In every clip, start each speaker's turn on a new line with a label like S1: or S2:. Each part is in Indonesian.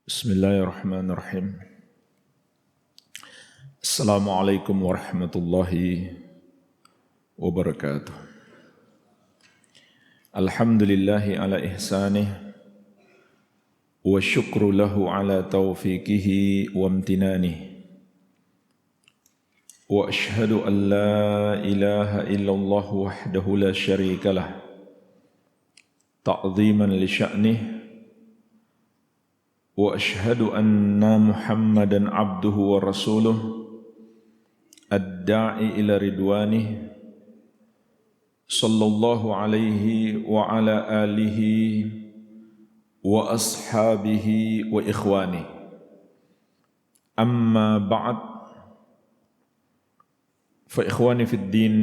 S1: Bismillahirrahmanirrahim. Assalamualaikum warahmatullahi wabarakatuh. Alhamdulillahi ala ihsanih wa syukru lahu ala taufiqihi wa amtinanih. Wa ashhadu an la ilaha illallah wahdahu la syarika lah ta'ziman li sya'nih. Wa ashhadu anna Muhammadan abduhu wa rasuluh ad-da'i ila ridwanih sallallahu alaihi wa ala alihi wa ashabihi wa ikhwanih. Amma ba'd, fa ikhwani fid din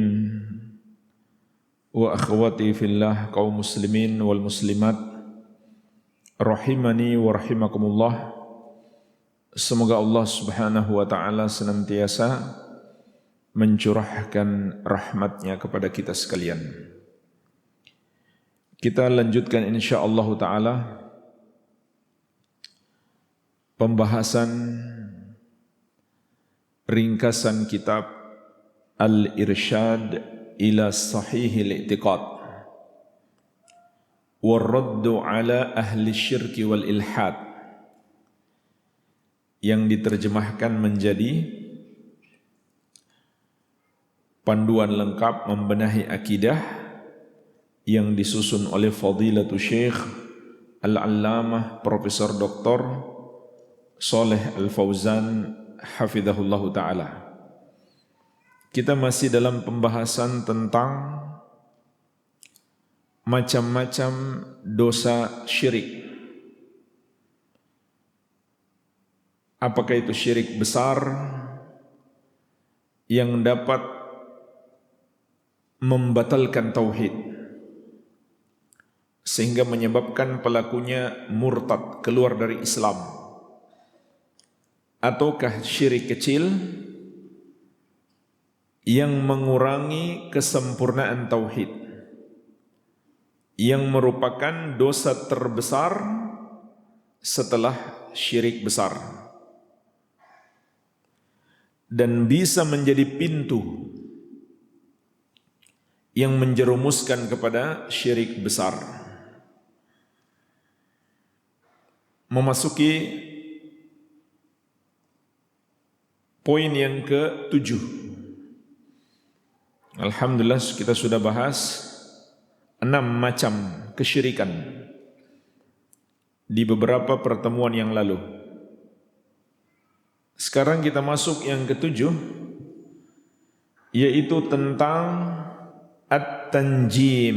S1: wa akhwati fillah, kaum muslimin wal muslimat rahimani wa rahimakumullah. Semoga Allah subhanahu wa ta'ala senantiasa mencurahkan rahmatnya kepada kita sekalian. Kita lanjutkan insyaallah ta'ala pembahasan ringkasan kitab Al-Irsyad ila Sahihil I'tiqad Warraddu ala ahli syirki wal ilhad, yang diterjemahkan menjadi panduan lengkap membenahi akidah yang disusun oleh Fadilatul Syekh Al-Allamah Profesor Dr. Shalih Al-Fauzan hafizahullahu ta'ala. Kita masih dalam pembahasan tentang macam-macam dosa syirik. Apakah itu syirik besar yang dapat membatalkan tauhid sehingga menyebabkan pelakunya murtad, keluar dari Islam, ataukah syirik kecil yang mengurangi kesempurnaan tauhid, yang merupakan dosa terbesar setelah syirik besar dan bisa menjadi pintu yang menjerumuskan kepada syirik besar. Memasuki poin yang ke-7. Alhamdulillah kita sudah bahas 6 macam kesyirikan di beberapa pertemuan yang lalu. Sekarang kita masuk yang ke-7, yaitu tentang at-tanjim,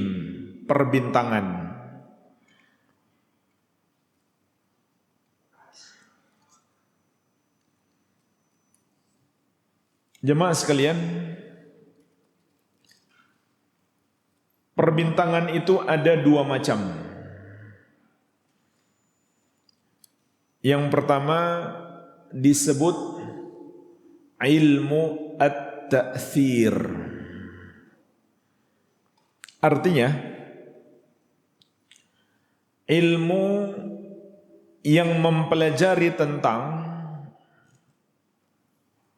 S1: perbintangan. Jemaah sekalian, perbintangan itu ada 2 macam. Yang pertama disebut ilmu at-ta'thir. Artinya ilmu yang mempelajari tentang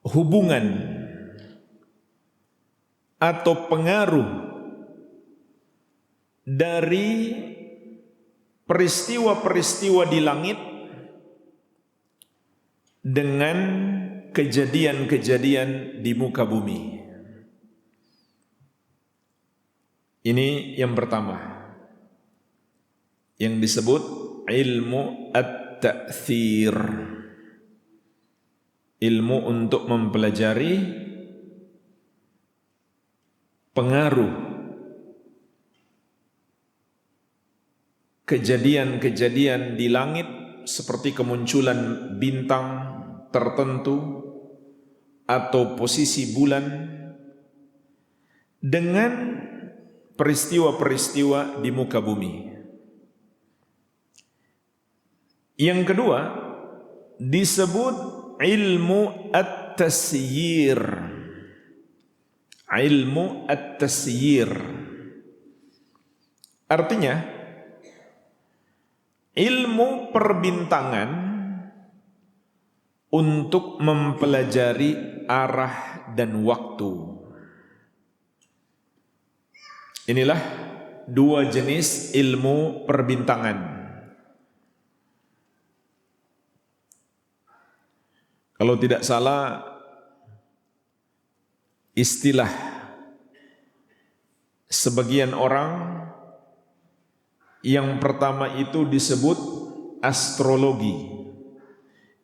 S1: hubungan atau pengaruh dari peristiwa-peristiwa di langit dengan kejadian-kejadian di muka bumi. Ini yang pertama, yang disebut ilmu at-ta'thir. Ilmu untuk mempelajari pengaruh kejadian-kejadian di langit seperti kemunculan bintang tertentu atau posisi bulan dengan peristiwa-peristiwa di muka bumi. Yang kedua disebut ilmu at-tasyir. Ilmu at-tasyir artinya ilmu perbintangan untuk mempelajari arah dan waktu. Inilah dua jenis ilmu perbintangan. Kalau tidak salah, istilah sebagian orang yang pertama itu disebut astrologi,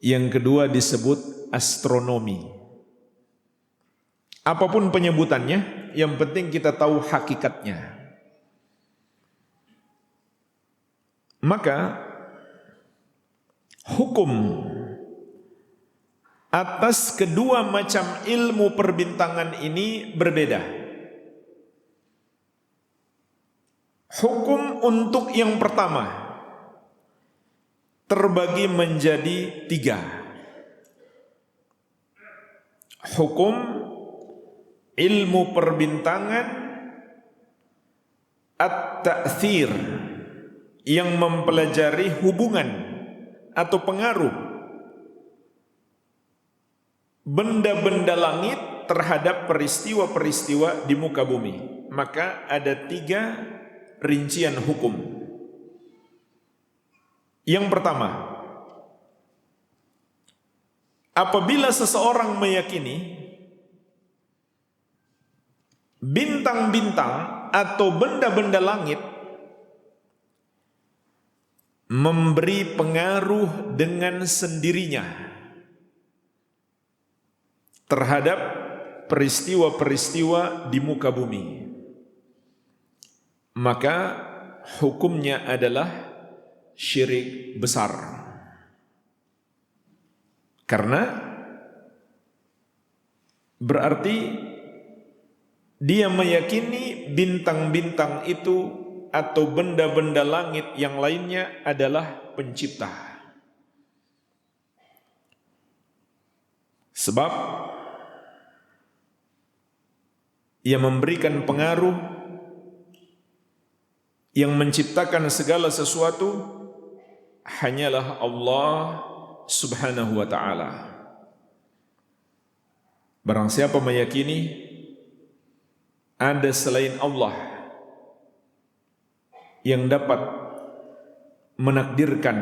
S1: yang kedua disebut astronomi. Apapun penyebutannya, yang penting kita tahu hakikatnya. Maka hukum atas kedua macam ilmu perbintangan ini berbeda. Hukum untuk yang pertama terbagi menjadi 3. Hukum ilmu perbintangan at-ta'thir, yang mempelajari hubungan atau pengaruh benda-benda langit terhadap peristiwa-peristiwa di muka bumi. Maka ada 3 rincian hukum. Yang pertama, apabila seseorang meyakini bintang-bintang atau benda-benda langit memberi pengaruh dengan sendirinya terhadap peristiwa-peristiwa di muka bumi, maka hukumnya adalah syirik besar. Karena berarti dia meyakini bintang-bintang itu atau benda-benda langit yang lainnya adalah pencipta. Sebab ia memberikan pengaruh, yang menciptakan segala sesuatu hanyalah Allah Subhanahu wa ta'ala. Barang siapa meyakini ada selain Allah yang dapat menakdirkan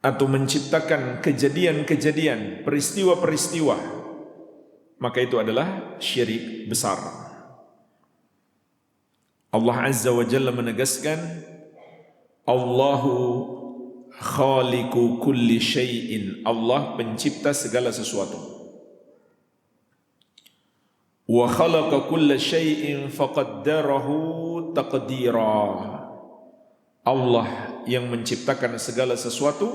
S1: atau menciptakan kejadian-kejadian, peristiwa-peristiwa, maka itu adalah syirik besar. Allah Azza wa Jalla menegaskan, Allahu khaliqu kulli syai'in, Allah pencipta segala sesuatu. Wa khalaqa kulla syai'in faqaddarahu taqdira. Allah yang menciptakan segala sesuatu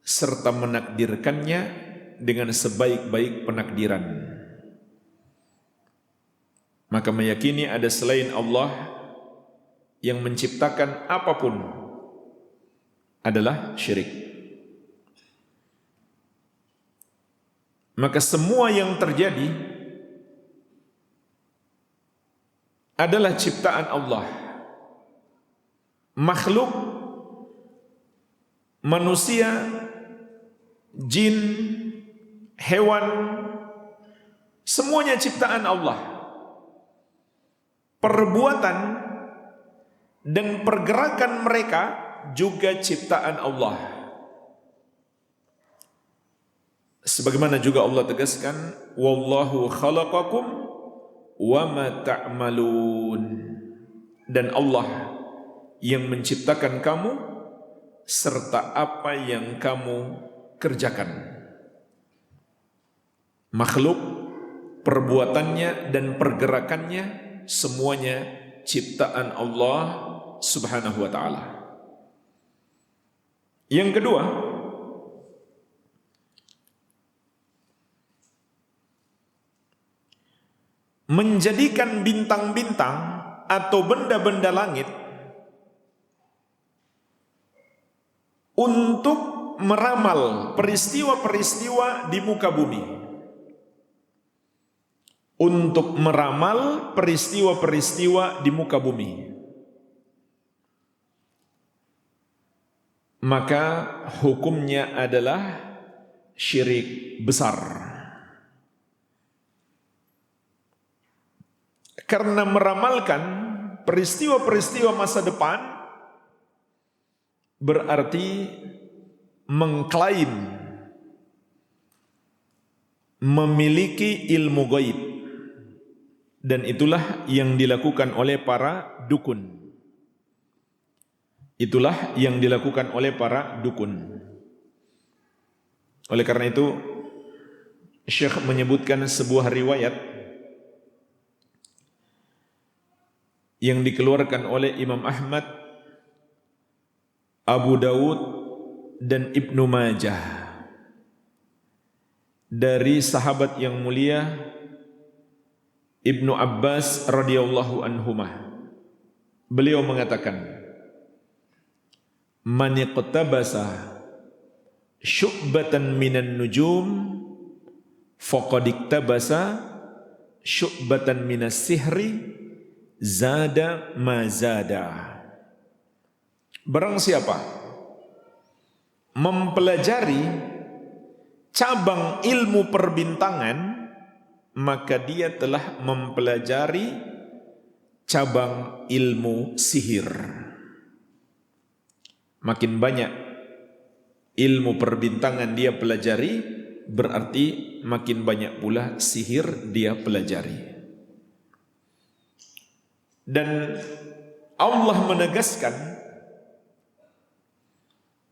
S1: serta menakdirkannya dengan sebaik-baik penakdiran. Maka meyakini ada selain Allah yang menciptakan apapun adalah syirik. Maka semua yang terjadi adalah ciptaan Allah. Makhluk, manusia, jin, hewan, semuanya ciptaan Allah. Perbuatan dan pergerakan mereka juga ciptaan Allah. Sebagaimana juga Allah tegaskan, wallahu khalaqakum wa ma ta'malun, dan Allah yang menciptakan kamu serta apa yang kamu kerjakan. Makhluk, perbuatannya dan pergerakannya semuanya ciptaan Allah Subhanahu wa ta'ala. Yang kedua, menjadikan bintang-bintang atau benda-benda langit untuk meramal peristiwa-peristiwa di muka bumi. Untuk meramal peristiwa-peristiwa di muka bumi. maka hukumnya adalah syirik besar. Karena meramalkan peristiwa-peristiwa masa depan berarti mengklaim memiliki ilmu gaib, dan itulah yang dilakukan oleh para dukun. Itulah yang dilakukan oleh para dukun. Oleh karena itu Syekh menyebutkan sebuah riwayat yang dikeluarkan oleh Imam Ahmad, Abu Dawud dan Ibnu Majah dari sahabat yang mulia Ibnu Abbas radhiyallahu anhumah. Beliau mengatakan, "Man iqtabasa syu'batan minan nujum faqad iktabasa syu'batan minas sihri zada ma zada." Barang siapa mempelajari cabang ilmu perbintangan, maka dia telah mempelajari cabang ilmu sihir. Makin banyak ilmu perbintangan dia pelajari, berarti makin banyak pula sihir dia pelajari. Dan Allah menegaskan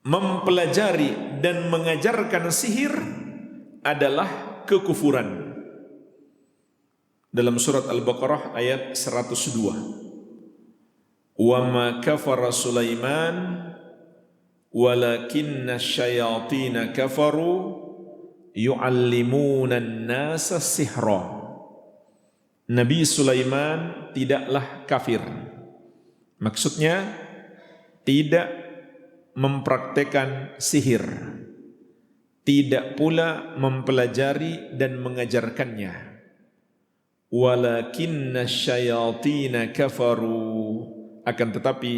S1: mempelajari dan mengajarkan sihir adalah kekufuran. Dalam surat Al-Baqarah ayat 102. "Wa ma kafara Sulaiman walakinna syayatina kafaru yu'allimuna an-nasa sihra." Nabi Sulaiman tidaklah kafir. Maksudnya tidak mempraktekan sihir, tidak pula mempelajari dan mengajarkannya. Walakinna syayatina kafaru, akan tetapi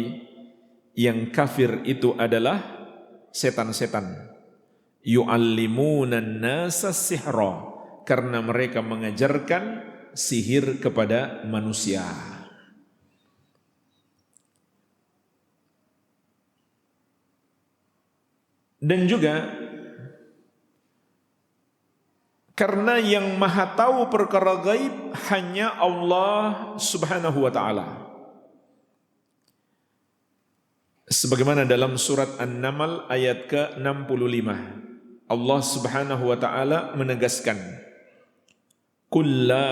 S1: yang kafir itu adalah setan-setan. Yu'allimuna an-nasa sihra, karena mereka mengajarkan sihir kepada manusia. Dan juga karena yang maha tahu perkara gaib hanya Allah subhanahu wa ta'ala. Sebagaimana dalam surat An-Naml ayat ke-65, Allah subhanahu wa ta'ala menegaskan, "Qul la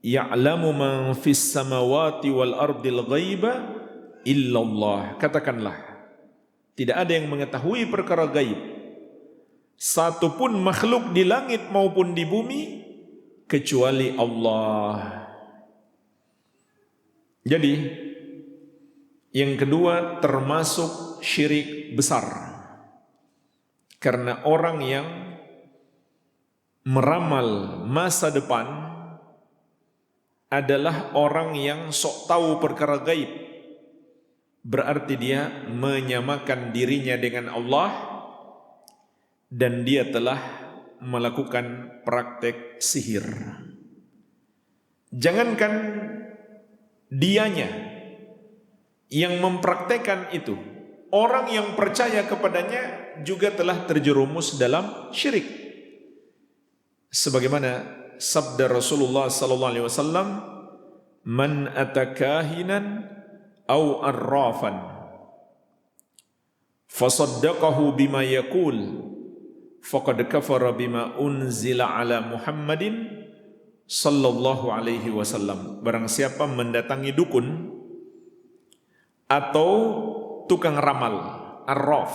S1: ya'lamu man fis samawati wal ardil ghaiba illallah." Katakanlah, tidak ada yang mengetahui perkara gaib, satupun makhluk di langit maupun di bumi, kecuali Allah. Jadi, yang kedua termasuk syirik besar. Karena orang yang meramal masa depan adalah orang yang sok tahu perkara gaib. Berarti dia menyamakan dirinya dengan Allah, dan dia telah melakukan praktek sihir. Jangankan dianya yang mempraktekkan itu, orang yang percaya kepadanya juga telah terjerumus dalam syirik. Sebagaimana sabda Rasulullah sallallahu alaihi wasallam, "Man atakahinan aw arrafan fasaddaqahu bima yaqul faqad kafara bima unzila ala Muhammadin sallallahu alaihi wasallam." Barang siapa mendatangi dukun atau tukang ramal, arraf,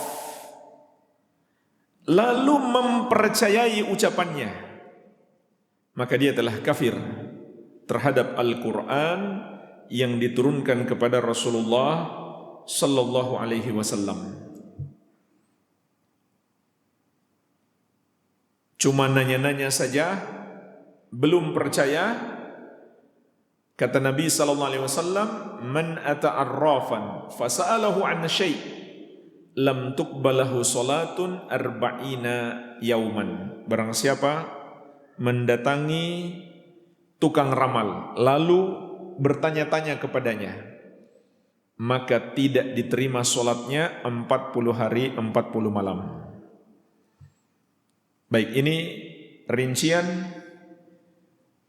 S1: lalu mempercayai ucapannya, maka dia telah kafir terhadap Al-Quran yang diturunkan kepada Rasulullah sallallahu alaihi wasallam. Cuma nanya-nanya saja, belum percaya. Kata Nabi sallallahu alaihi wasallam, "Man ata arrafan fasa'alahu 'an syai', lam tuqbalahu salatun arba'ina yauman. Barang siapa mendatangi tukang ramal lalu bertanya-tanya kepadanya, maka tidak diterima salatnya 40 hari 40 malam. Baik, ini rincian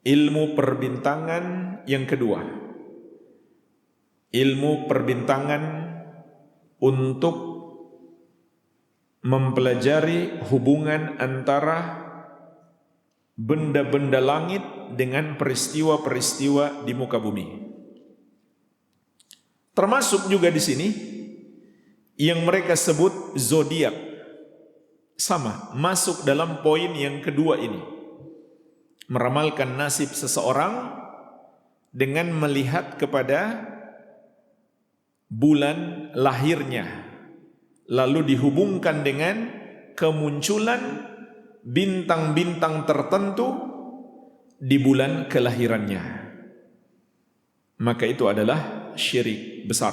S1: ilmu perbintangan yang kedua. Ilmu perbintangan untuk mempelajari hubungan antara benda-benda langit dengan peristiwa-peristiwa di muka bumi. Termasuk juga di sini yang mereka sebut zodiak. Sama, masuk dalam poin yang kedua ini. Meramalkan nasib seseorang dengan melihat kepada bulan lahirnya, lalu dihubungkan dengan kemunculan bintang-bintang tertentu di bulan kelahirannya. Maka itu adalah syirik besar.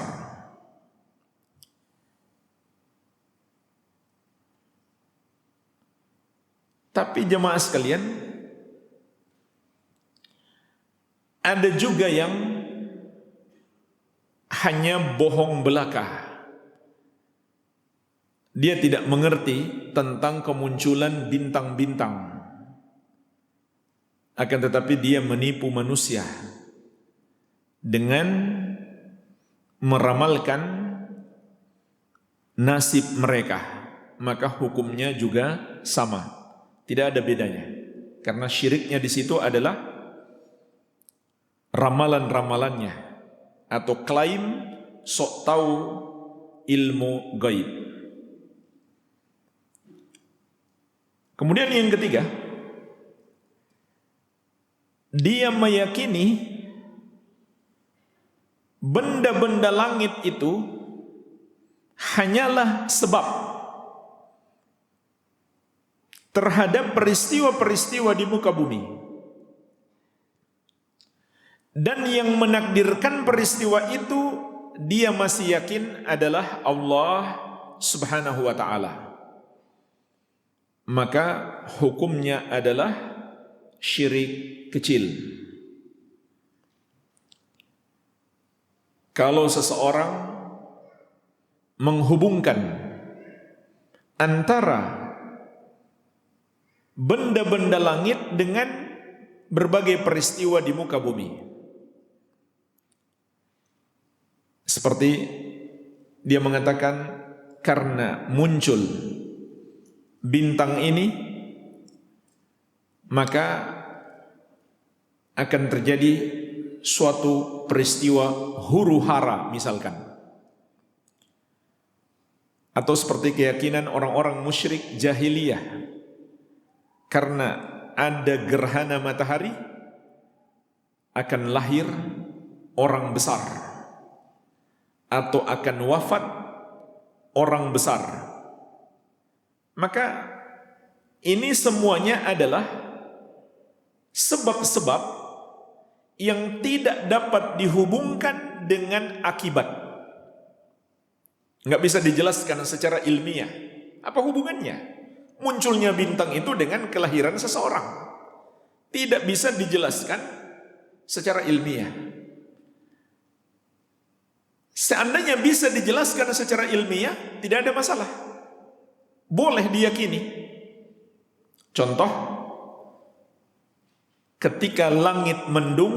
S1: Tapi jemaah sekalian, ada juga yang hanya bohong belaka. Dia tidak mengerti tentang kemunculan bintang-bintang. Akan tetapi dia menipu manusia dengan meramalkan nasib mereka. Maka hukumnya juga sama. Tidak ada bedanya. Karena syiriknya di situ adalah ramalan-ramalannya atau klaim sok tahu ilmu gaib. Kemudian yang ketiga, dia meyakini benda-benda langit itu hanyalah sebab terhadap peristiwa-peristiwa di muka bumi. Dan yang menakdirkan peristiwa itu dia masih yakin adalah Allah Subhanahu wa ta'ala. Maka hukumnya adalah syirik kecil. Kalau seseorang menghubungkan antara benda-benda langit dengan berbagai peristiwa di muka bumi, seperti dia mengatakan karena muncul bintang ini maka akan terjadi suatu peristiwa huru-hara misalkan. Atau seperti keyakinan orang-orang musyrik jahiliyah, karena ada gerhana matahari akan lahir orang besar atau akan wafat orang besar. Maka ini semuanya adalah sebab-sebab yang tidak dapat dihubungkan dengan akibat. Nggak bisa dijelaskan secara ilmiah. Apa hubungannya? Munculnya bintang itu dengan kelahiran seseorang. Tidak bisa dijelaskan secara ilmiah. Seandainya bisa dijelaskan secara ilmiah, tidak ada masalah. Boleh diyakini. Contoh, ketika langit mendung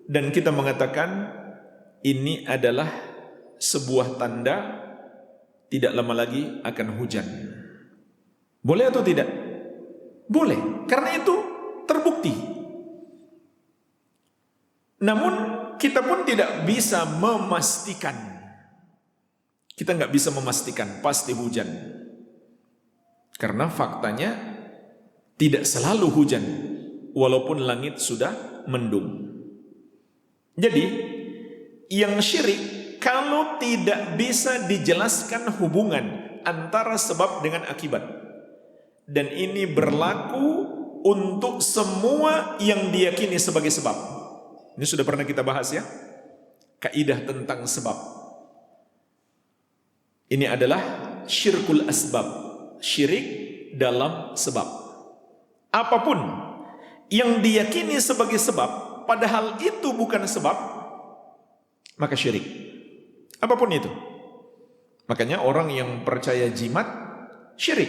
S1: dan kita mengatakan ini adalah sebuah tanda tidak lama lagi akan hujan. Boleh atau tidak? Boleh, karena itu terbukti. Namun kita pun tidak bisa memastikan. Kita nggak bisa memastikan pasti hujan. Karena faktanya tidak selalu hujan, walaupun langit sudah mendung. Jadi, yang syirik kalau tidak bisa dijelaskan hubungan antara sebab dengan akibat. Dan ini berlaku untuk semua yang diyakini sebagai sebab. Ini sudah pernah kita bahas ya, kaidah tentang sebab. Ini adalah syirkul asbab, syirik dalam sebab. Apapun yang diyakini sebagai sebab, padahal itu bukan sebab, maka syirik. Apapun itu. Makanya orang yang percaya jimat, syirik.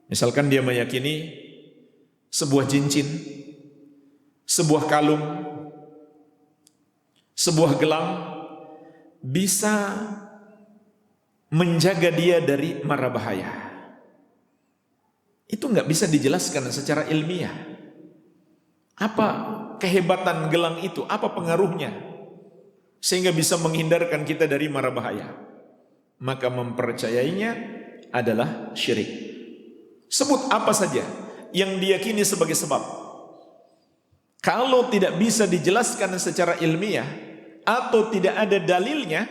S1: Misalkan dia meyakini sebuah cincin, sebuah kalung, sebuah gelang bisa menjaga dia dari mara bahaya. Itu nggak bisa dijelaskan secara ilmiah. Apa kehebatan gelang itu? Apa pengaruhnya? Sehingga bisa menghindarkan kita dari mara bahaya. Maka mempercayainya adalah syirik. Sebut apa saja yang diyakini sebagai sebab. Kalau tidak bisa dijelaskan secara ilmiah atau tidak ada dalilnya,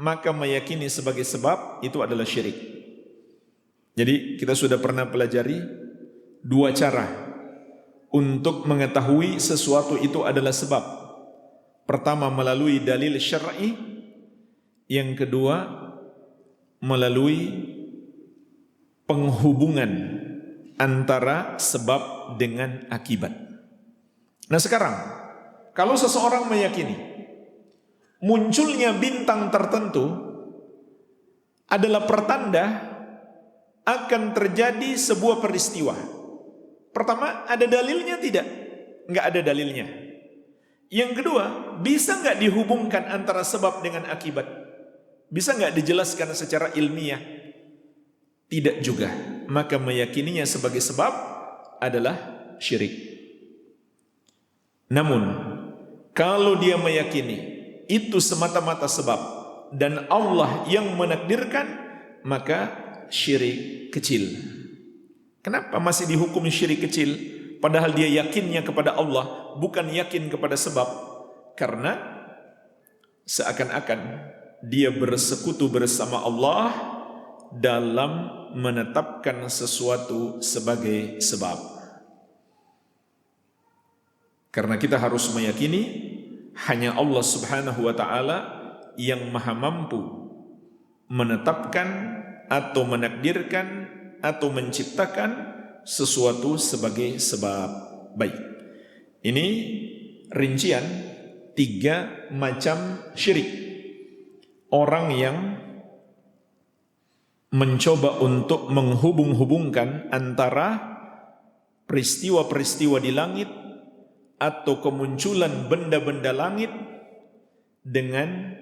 S1: maka meyakini sebagai sebab itu adalah syirik. Jadi kita sudah pernah pelajari dua cara untuk mengetahui sesuatu itu adalah sebab. Pertama melalui dalil syar'i, yang kedua melalui penghubungan antara sebab dengan akibat. Nah sekarang, kalau seseorang meyakini munculnya bintang tertentu adalah pertanda akan terjadi sebuah peristiwa. Pertama, ada dalilnya tidak? Enggak ada dalilnya. Yang kedua, bisa enggak dihubungkan antara sebab dengan akibat? Bisa enggak dijelaskan secara ilmiah? Tidak juga. Maka meyakininya sebagai sebab adalah syirik. Namun, kalau dia meyakini itu semata-mata sebab dan Allah yang menakdirkan, maka syirik kecil. Kenapa masih dihukum syirik kecil? Padahal dia yakinnya kepada Allah, bukan yakin kepada sebab. Karena seakan-akan dia bersekutu bersama Allah dalam menetapkan sesuatu sebagai sebab. Karena kita harus meyakini hanya Allah Subhanahu wa ta'ala yang maha mampu menetapkan atau menakdirkan atau menciptakan sesuatu sebagai sebab. Baik, ini rincian 3 macam syirik. Orang yang mencoba untuk menghubung-hubungkan antara peristiwa-peristiwa di langit atau kemunculan benda-benda langit dengan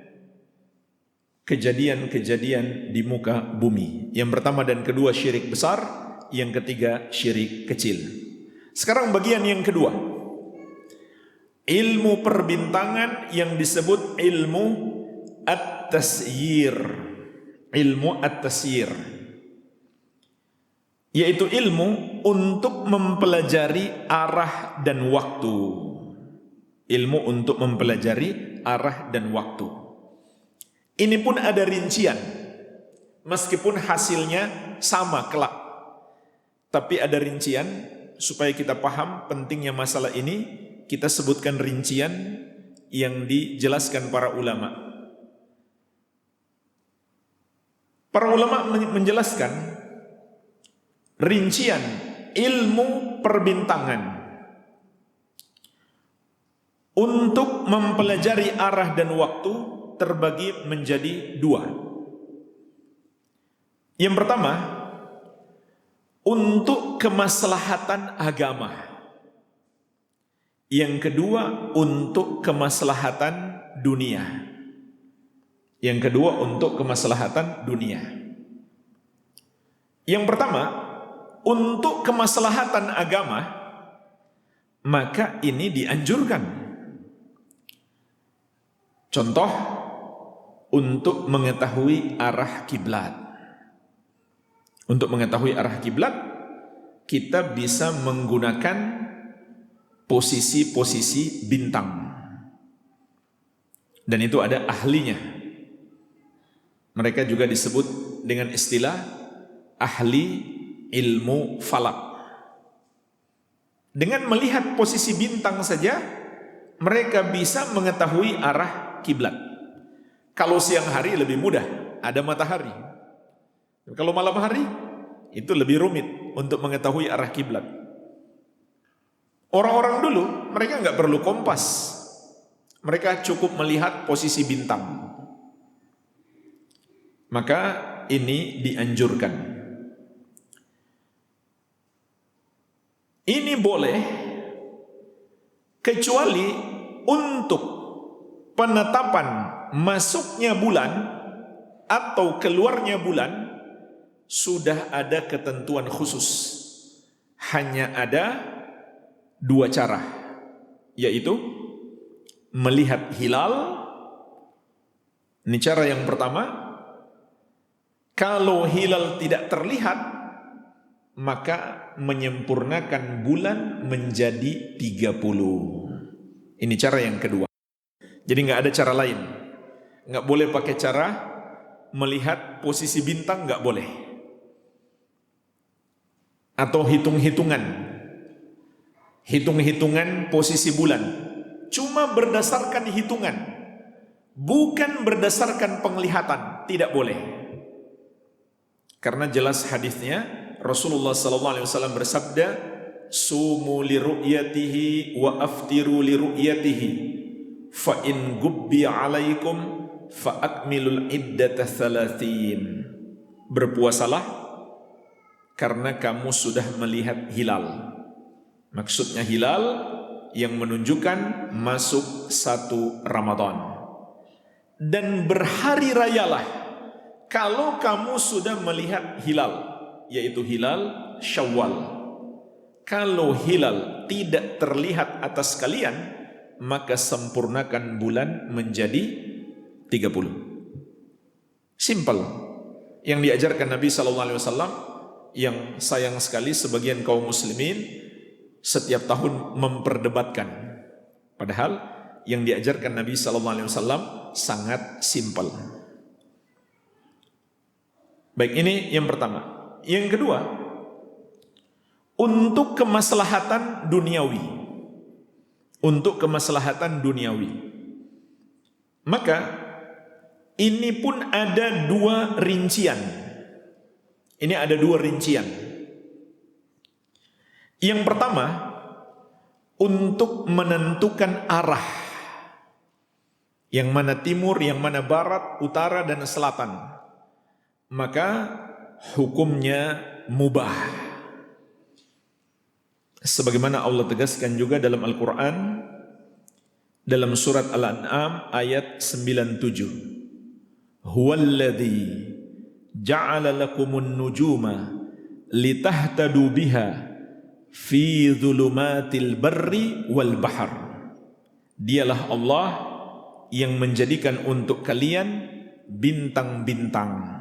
S1: kejadian-kejadian di muka bumi. Yang pertama dan kedua syirik besar, yang ketiga syirik kecil. Sekarang bagian yang kedua, ilmu perbintangan yang disebut ilmu at-tasyir. Ilmu at-tasyir, yaitu ilmu untuk mempelajari arah dan waktu. Ilmu untuk mempelajari arah dan waktu. Ini pun ada rincian, meskipun hasilnya sama kelak. Tapi ada rincian, supaya kita paham pentingnya masalah ini, kita sebutkan rincian yang dijelaskan para ulama. Para ulama menjelaskan rincian ilmu perbintangan untuk mempelajari arah dan waktu terbagi menjadi 2. Yang pertama, untuk kemaslahatan agama. Yang kedua, untuk kemaslahatan dunia. Yang kedua, untuk kemaslahatan dunia. Yang pertama, untuk kemaslahatan agama, maka ini dianjurkan. Contoh, untuk mengetahui arah kiblat. Untuk mengetahui arah kiblat, kita bisa menggunakan posisi-posisi bintang. Dan itu ada ahlinya. Mereka juga disebut dengan istilah ahli ilmu falak. Dengan melihat posisi bintang saja, mereka bisa mengetahui arah kiblat. Kalau siang hari lebih mudah, ada matahari. Kalau malam hari itu lebih rumit untuk mengetahui arah kiblat. Orang-orang dulu mereka nggak perlu kompas, mereka cukup melihat posisi bintang. Maka ini dianjurkan. Ini boleh kecuali untuk penetapan masuknya bulan atau keluarnya bulan sudah ada ketentuan khusus. Hanya ada dua cara, yaitu melihat hilal. Ini cara yang pertama. Kalau hilal tidak terlihat, maka menyempurnakan bulan menjadi 30. Ini cara yang kedua. Jadi nggak ada cara lain. Nggak boleh pakai cara melihat posisi bintang, nggak boleh. Atau hitung-hitungan posisi bulan. Cuma berdasarkan hitungan, bukan berdasarkan penglihatan, tidak boleh. Karena jelas hadisnya, Rasulullah SAW bersabda, "Sumu li ru'yatihi wa aftiru li ru'yatihi, fa in gubbi 'alaikum fa akmilul iddata 30." Berpuasalah karena kamu sudah melihat hilal. Maksudnya hilal yang menunjukkan masuk 1 Ramadan. Dan berhari rayalah kalau kamu sudah melihat hilal, yaitu hilal Syawal. Kalau hilal tidak terlihat atas kalian, maka sempurnakan bulan menjadi 30. Simpel. Yang diajarkan Nabi SAW, yang sayang sekali sebagian kaum muslimin setiap tahun memperdebatkan. Padahal yang diajarkan Nabi SAW sangat simpel. Baik, ini yang pertama. Yang kedua, untuk kemaslahatan duniawi. Untuk kemaslahatan duniawi. Maka ini pun ada 2 rincian. Ini ada 2 rincian. Yang pertama, untuk menentukan arah. Yang mana timur, yang mana barat, utara, dan selatan. Maka hukumnya mubah. Sebagaimana Allah tegaskan juga dalam Al-Quran, dalam surat Al-An'am ayat 97. Huwallazi ja'ala lakumun nujuma litahtadu biha fi dhulumatil barri wal bahr. Dialah Allah yang menjadikan untuk kalian bintang-bintang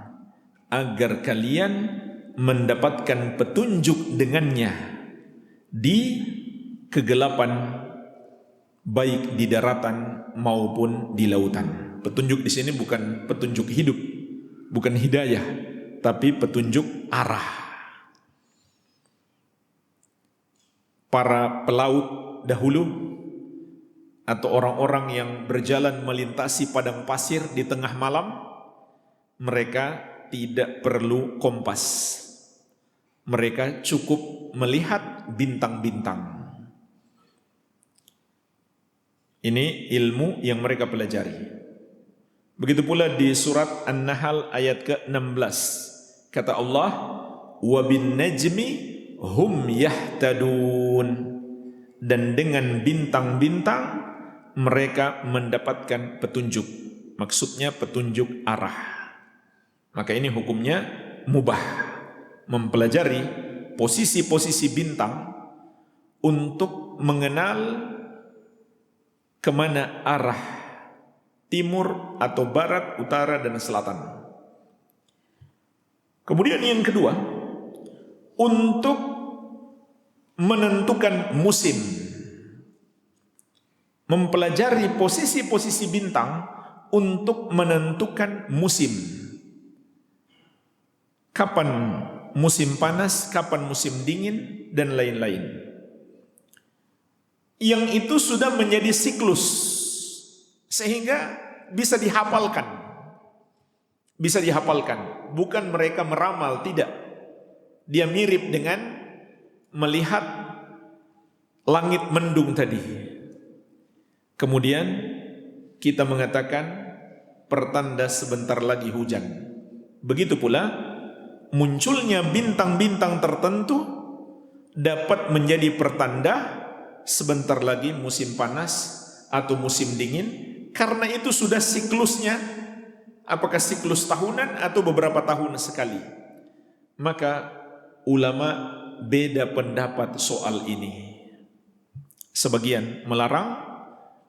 S1: agar kalian mendapatkan petunjuk dengannya di kegelapan, baik di daratan maupun di lautan. Petunjuk di sini bukan petunjuk hidup, bukan hidayah, tapi petunjuk arah. Para pelaut dahulu atau orang-orang yang berjalan melintasi padang pasir di tengah malam, mereka tidak perlu kompas. Mereka cukup melihat bintang-bintang. Ini ilmu yang mereka pelajari. Begitu pula di surat An-Nahl ayat ke-16. Kata Allah, "Wa bin najmi hum yahtadun." Dan dengan bintang-bintang mereka mendapatkan petunjuk. Maksudnya petunjuk arah. Maka ini hukumnya mubah. Mempelajari posisi-posisi bintang untuk mengenal kemana arah timur atau barat, utara, dan selatan. Kemudian yang kedua, untuk menentukan musim. Mempelajari posisi-posisi bintang untuk menentukan musim. Kapan musim panas, kapan musim dingin, dan lain-lain. Yang itu sudah menjadi siklus, sehingga bisa dihafalkan. bisa dihafalkan. Bukan mereka meramal, tidak. Dia mirip dengan melihat langit mendung tadi. Kemudian kita mengatakan pertanda sebentar lagi hujan. Begitu pula munculnya bintang-bintang tertentu dapat menjadi pertanda sebentar lagi musim panas atau musim dingin, karena itu sudah siklusnya, apakah siklus tahunan atau beberapa tahun sekali. Maka ulama beda pendapat soal ini. Sebagian melarang,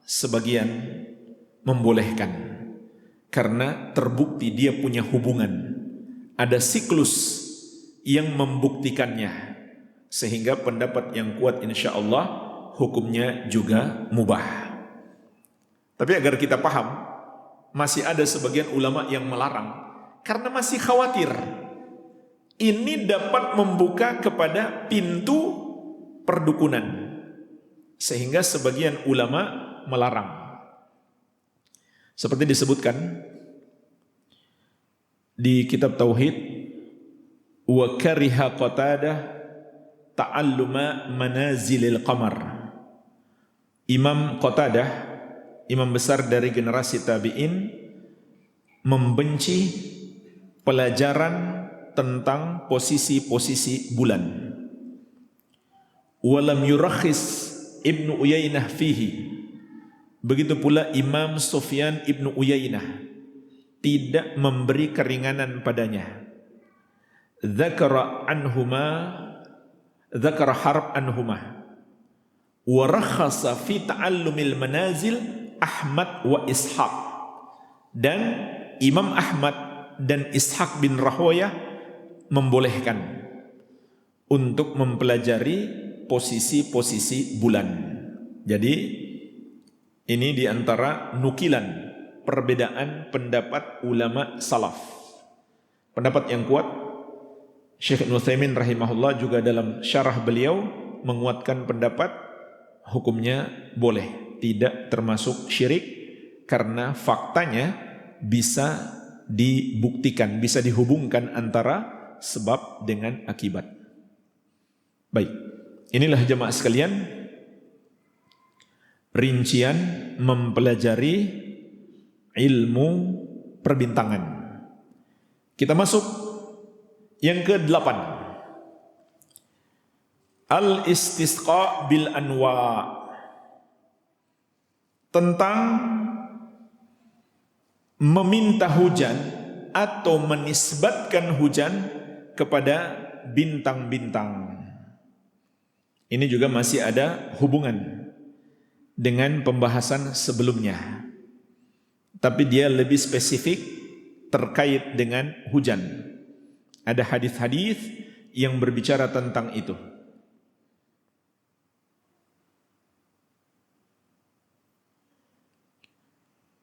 S1: sebagian membolehkan, karena terbukti dia punya hubungan, ada siklus yang membuktikannya, sehingga pendapat yang kuat insya Allah hukumnya juga mubah. Tapi agar kita paham, masih ada sebagian ulama yang melarang karena masih khawatir ini dapat membuka kepada pintu perdukunan, sehingga sebagian ulama melarang. Seperti disebutkan di kitab Tauhid, wa kariha Qatadah ta'alluma manazilil qamar. Imam Qatadah, imam besar dari generasi tabi'in, membenci pelajaran tentang posisi-posisi bulan. Walam yurakhis Ibnu Uyainah fihi. Begitu pula Imam Sufyan Ibnu Uyainah tidak memberi keringanan padanya. Dzakara harb anhuma wa rakhasa fi ta'allumil manazil Ahmad wa Ishaq. Dan Imam Ahmad dan Ishaq bin Rahoyah membolehkan untuk mempelajari posisi-posisi bulan. Jadi ini diantara nukilan perbedaan pendapat ulama salaf. Pendapat yang kuat, Syekh Ibnu Utsaimin rahimahullah juga dalam syarah beliau menguatkan pendapat hukumnya boleh, tidak termasuk syirik, karena faktanya bisa dibuktikan, bisa dihubungkan antara sebab dengan akibat. Baik, inilah jemaah sekalian rincian mempelajari ilmu perbintangan. Kita masuk yang ke-8. Al-istisqa bil anwa. Tentang meminta hujan atau menisbatkan hujan kepada bintang-bintang. Ini juga masih ada hubungan dengan pembahasan sebelumnya, tapi dia lebih spesifik terkait dengan hujan. Ada hadis-hadis yang berbicara tentang itu.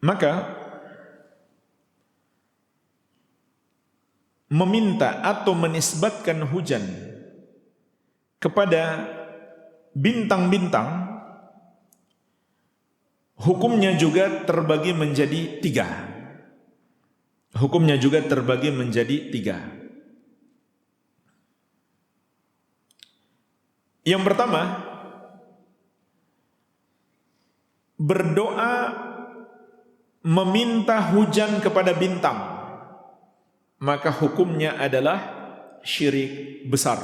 S1: Maka meminta atau menisbatkan hujan kepada bintang-bintang hukumnya juga terbagi menjadi 3. Hukumnya juga terbagi menjadi 3. Yang pertama, berdoa meminta hujan kepada bintang, maka hukumnya adalah syirik besar.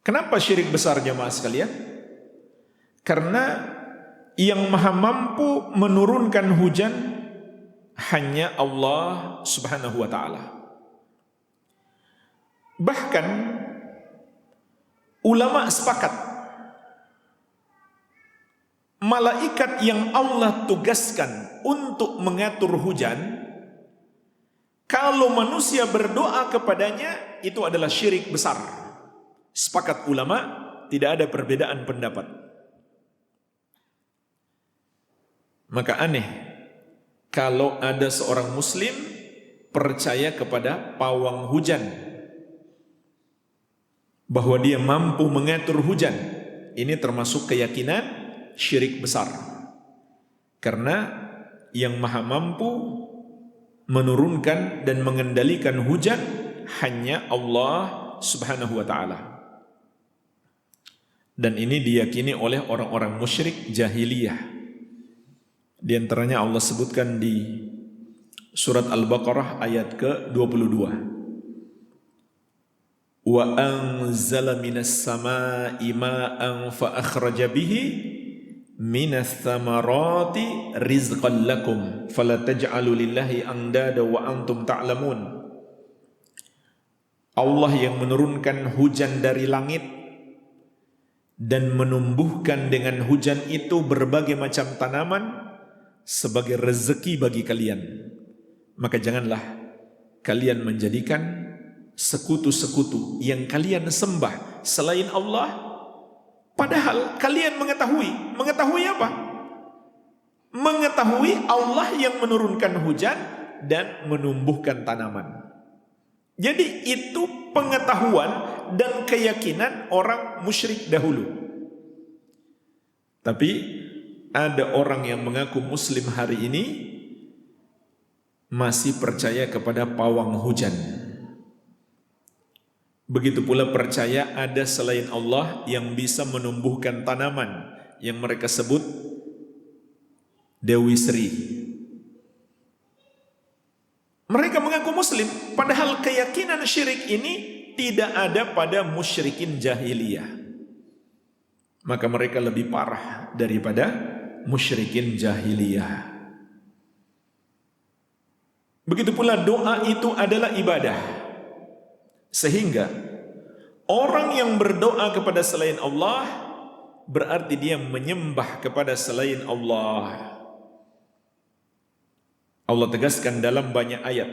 S1: Kenapa syirik besar jemaah sekalian? Karena yang maha mampu menurunkan hujan hanya Allah subhanahu wa ta'ala. Bahkan ulama sepakat, malaikat yang Allah tugaskan untuk mengatur hujan, kalau manusia berdoa kepadanya, itu adalah syirik besar. Sepakat ulama, tidak ada perbedaan pendapat. Maka aneh kalau ada seorang muslim percaya kepada pawang hujan, bahwa dia mampu mengatur hujan. Ini termasuk keyakinan syirik besar. Karena yang maha mampu menurunkan dan mengendalikan hujan hanya Allah Subhanahu wa taala. Dan ini diyakini oleh orang-orang musyrik jahiliyah. Di antaranya Allah sebutkan di surat Al-Baqarah ayat ke-22. Wa anzala minas samaa'i ma'an fa akhraja bihi minas thamarati rizqan lakum fala taj'alu lillahi andada wa antum ta'lamun. Allah yang menurunkan hujan dari langit dan menumbuhkan dengan hujan itu berbagai macam tanaman sebagai rezeki bagi kalian. Maka janganlah kalian menjadikan sekutu-sekutu yang kalian sembah selain Allah, padahal kalian mengetahui apa? Mengetahui Allah yang menurunkan hujan dan menumbuhkan tanaman. Jadi itu pengetahuan dan keyakinan orang musyrik dahulu. Tapi ada orang yang mengaku muslim hari ini masih percaya kepada pawang hujan. Begitu pula percaya ada selain Allah yang bisa menumbuhkan tanaman yang mereka sebut Dewi Sri. Mereka mengaku muslim, padahal keyakinan syirik ini tidak ada pada musyrikin jahiliyah. Maka mereka lebih parah daripada musyrikin jahiliyah. Begitu pula doa itu adalah ibadah. Sehingga orang yang berdoa kepada selain Allah berarti dia menyembah kepada selain Allah. Allah tegaskan dalam banyak ayat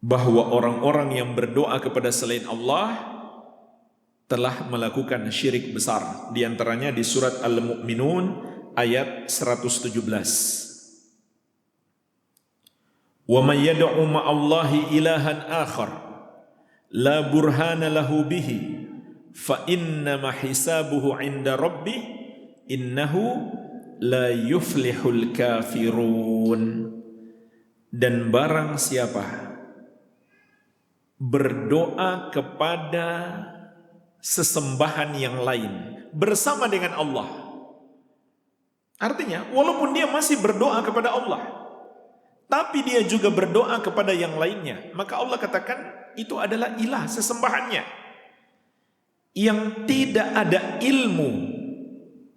S1: bahwa orang-orang yang berdoa kepada selain Allah telah melakukan syirik besar. Di antaranya di surat Al-Mu'minun ayat 117. Wa may yad'u ma'allahi ilahan akhar la burhana lahu bihi fa innama hisabuhu 'inda rabbih innahu la yuflihul kafirun. Dan barang siapa berdoa kepada sesembahan yang lain bersama dengan Allah, artinya walaupun dia masih berdoa kepada Allah tapi dia juga berdoa kepada yang lainnya, maka Allah katakan itu adalah ilah, sesembahannya yang tidak ada ilmu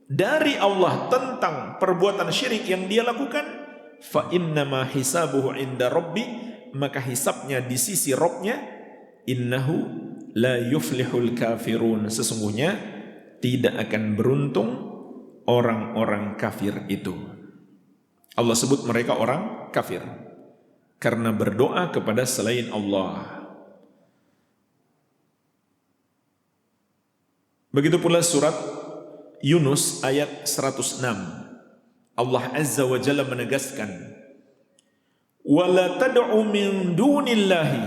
S1: dari Allah tentang perbuatan syirik yang dia lakukan. Fa innama hisabuhu inda rabbi, maka hisabnya di sisi Rabbnya. Innahu la yuflihul kafirun, sesungguhnya tidak akan beruntung orang-orang kafir itu. Allah sebut mereka orang kafir karena berdoa kepada selain Allah. Begitu pula surat Yunus ayat 106. Allah Azza wa Jalla menegaskan, "Wala tad'u min dunillahi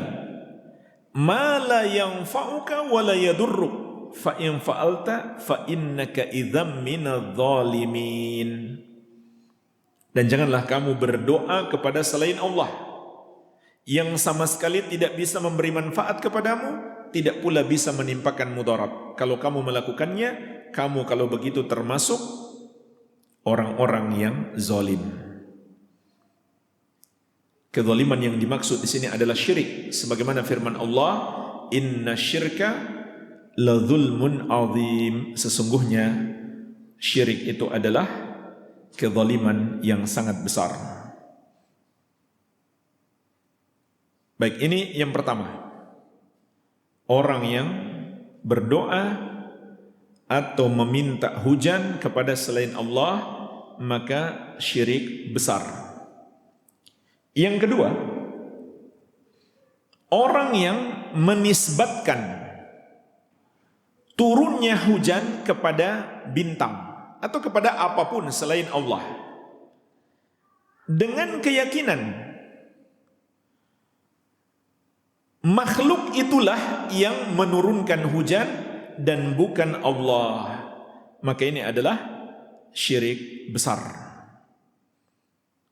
S1: ma la yanfa'uka wa la yadurruk fa in fa'alta fa innaka idzam minadh dhalimin." Dan janganlah kamu berdoa kepada selain Allah yang sama sekali tidak bisa memberi manfaat kepadamu, tidak pula bisa menimpakan mudarat. Kalau kamu melakukannya, kamu kalau begitu termasuk orang-orang yang zalim. Kezaliman yang dimaksud di sini adalah syirik, sebagaimana firman Allah, "Inna syirka la dzulmun azim." Sesungguhnya syirik itu adalah kezaliman yang sangat besar. Baik, ini yang pertama. Orang yang berdoa atau meminta hujan kepada selain Allah, maka syirik besar. Yang kedua, orang yang menisbatkan turunnya hujan kepada bintang atau kepada apapun selain Allah dengan keyakinan makhluk itulah yang menurunkan hujan dan bukan Allah, maka ini adalah syirik besar.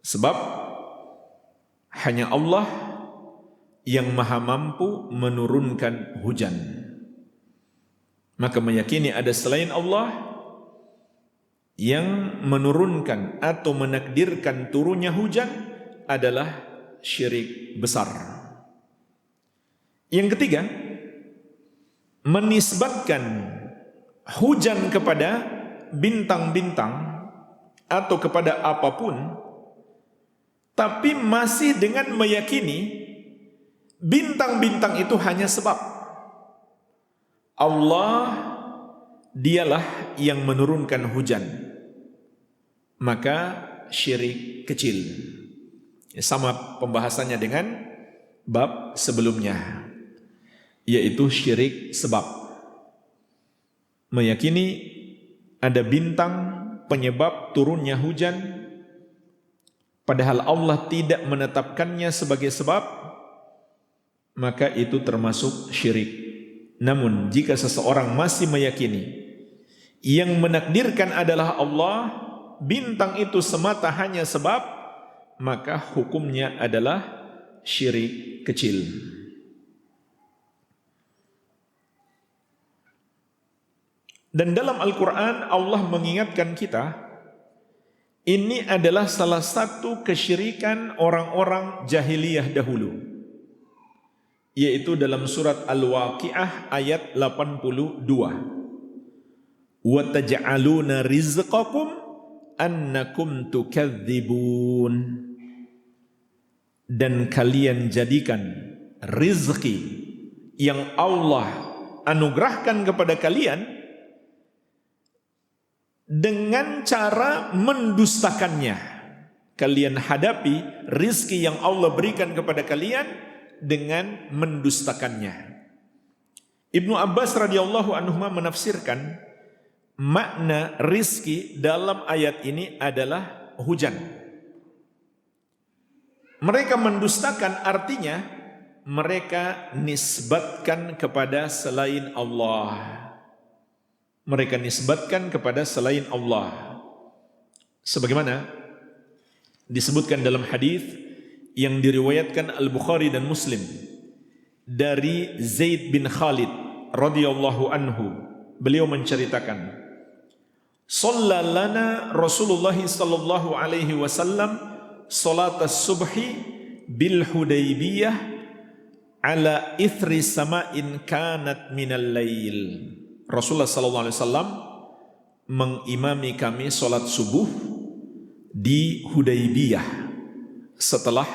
S1: Sebab hanya Allah yang maha mampu menurunkan hujan. Maka meyakini ada selain Allah yang menurunkan atau menakdirkan turunnya hujan adalah syirik besar. Yang ketiga, menisbatkan hujan kepada bintang-bintang atau kepada apapun, tapi masih dengan meyakini bintang-bintang itu hanya sebab. Allah dialah yang menurunkan hujan. Maka syirik kecil. Sama pembahasannya dengan bab sebelumnya, yaitu syirik sebab. Meyakini ada bintang penyebab turunnya hujan, padahal Allah tidak menetapkannya sebagai sebab, maka itu termasuk syirik. Namun jika seseorang masih meyakini yang menakdirkan adalah Allah, bintang itu semata hanya sebab, maka hukumnya adalah syirik kecil. Dan dalam Al-Quran Allah mengingatkan kita, ini adalah salah satu kesyirikan orang-orang jahiliyah dahulu, yaitu dalam surat Al-Waqi'ah ayat 82. Wa taj'aluna rizqakum annakum tukadzibun. Dan kalian jadikan rizki yang Allah anugerahkan kepada kalian dengan cara mendustakannya. Kalian hadapi rizki yang Allah berikan kepada kalian dengan mendustakannya. Ibnu Abbas radhiyallahu anhu menafsirkan makna rizki dalam ayat ini adalah hujan. Mereka mendustakan artinya mereka nisbatkan kepada selain Allah. Mereka nisbatkan kepada selain Allah. Sebagaimana disebutkan dalam hadis yang diriwayatkan Al-Bukhari dan Muslim dari Zaid bin Khalid radhiyallahu anhu. Beliau menceritakan, "Shalla lana Rasulullah sallallahu alaihi wasallam salat as-subhi bil Hudaybiyah ala ithri sama'in kanat minal lail." Rasulullah sallallahu alaihi wasallam mengimami kami salat subuh di Hudaybiyah setelah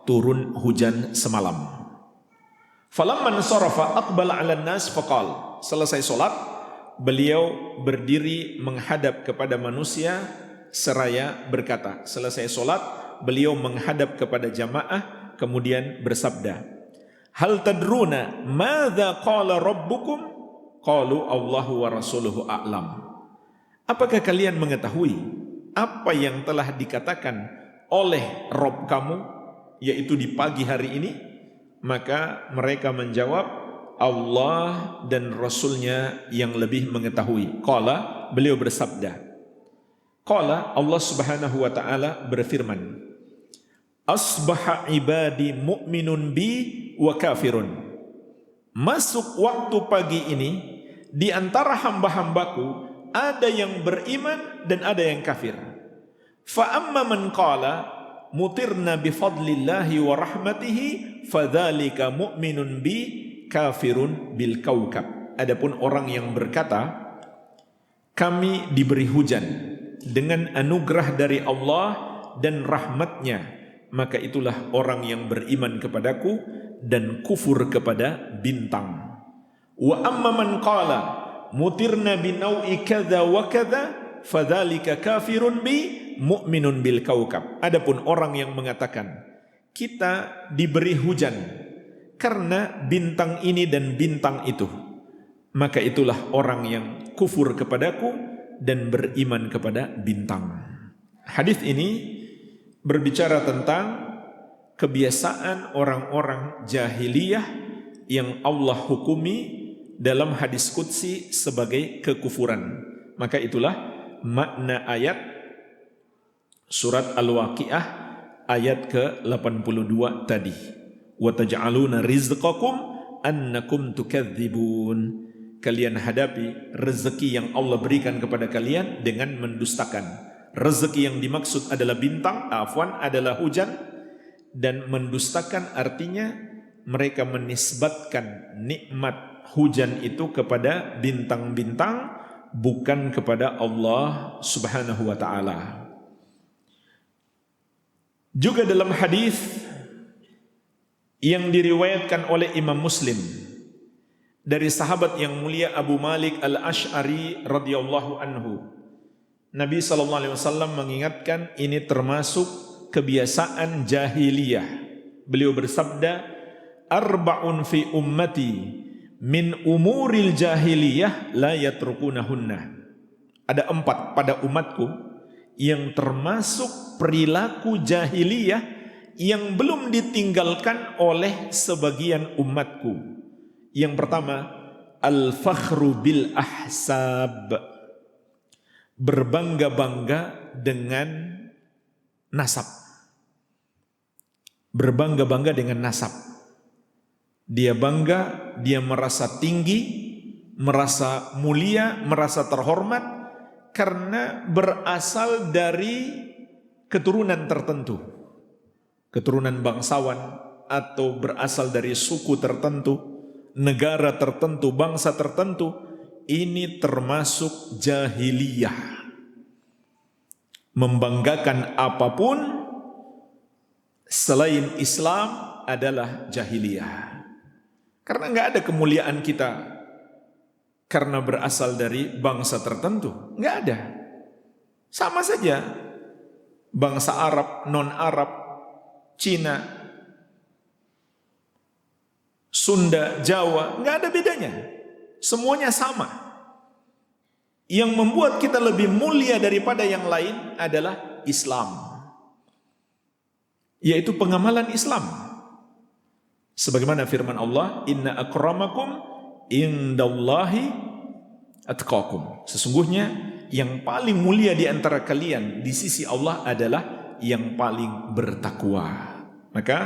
S1: turun hujan semalam. Falamman sarafa aqbala 'alan nas faqal. Selesai salat, beliau berdiri menghadap kepada manusia seraya berkata. Selesai salat, beliau menghadap kepada jamaah kemudian bersabda, "Hal tadruna madza qala rabbukum?" Qalu Allahu wa rasuluhu a'lam. Apakah kalian mengetahui apa yang telah dikatakan oleh Rabb kamu, yaitu di pagi hari ini? Maka mereka menjawab, Allah dan Rasulnya yang lebih mengetahui. Qala, beliau bersabda. Qala, Allah subhanahu wa ta'ala berfirman, Asbaha ibadi mu'minun bi wa kafirun. Masuk waktu pagi ini, di antara hamba-hambaku ada yang beriman dan ada yang kafir. Fa amma man qala mutirna bi fadlillahi wa rahmatihi fadzalika mu'minun bi kafirun bil kaukab. Adapun orang yang berkata, kami diberi hujan dengan anugerah dari Allah dan rahmatnya, maka itulah orang yang beriman kepadaku dan kufur kepada bintang. Wa amma man qala mutirna binau'i kadza wa kadza fadzalika kafirun bi mu'minun bil kaukab. Adapun orang yang mengatakan kita diberi hujan karena bintang ini dan bintang itu, maka itulah orang yang kufur kepadaku dan beriman kepada bintang. Hadis ini berbicara tentang kebiasaan orang-orang jahiliyah yang Allah hukumi dalam hadis qudsi sebagai kekufuran. Maka itulah makna ayat surat Al-Waqi'ah ayat ke-82 tadi. Wa taj'aluna rizqakum annakum tukadzibun. Kalian hadapi rezeki yang Allah berikan kepada kalian dengan mendustakan. Rezeki yang dimaksud adalah bintang, adalah hujan, dan mendustakan artinya mereka menisbatkan nikmat hujan itu kepada bintang-bintang, bukan kepada Allah Subhanahu wa taala. Juga dalam hadis yang diriwayatkan oleh Imam Muslim dari sahabat yang mulia Abu Malik Al-Asy'ari radhiyallahu anhu, Nabi sallallahu alaihi wasallam mengingatkan ini termasuk kebiasaan jahiliyah. Beliau bersabda, arba'un fi ummati min umuril jahiliyah la yatrukunahunna. Ada 4 pada umatku yang termasuk perilaku jahiliyah yang belum ditinggalkan oleh sebagian umatku. Yang pertama, al-fakhru bil ahsab. Berbangga-bangga dengan nasab. Berbangga-bangga dengan nasab. Dia bangga, dia merasa tinggi, merasa mulia, merasa terhormat karena berasal dari keturunan tertentu. Keturunan bangsawan atau berasal dari suku tertentu, negara tertentu, bangsa tertentu. Ini termasuk jahiliyah. Membanggakan apapun selain Islam adalah jahiliyah. Karena nggak ada kemuliaan kita karena berasal dari bangsa tertentu. Nggak ada. Sama saja bangsa Arab, non-Arab, Cina, Sunda, Jawa, nggak ada bedanya. Semuanya sama. Yang membuat kita lebih mulia daripada yang lain adalah Islam, yaitu pengamalan Islam. Sebagaimana firman Allah, inna akramakum indallahi atqakum. Sesungguhnya yang paling mulia di antara kalian di sisi Allah adalah yang paling bertakwa. Maka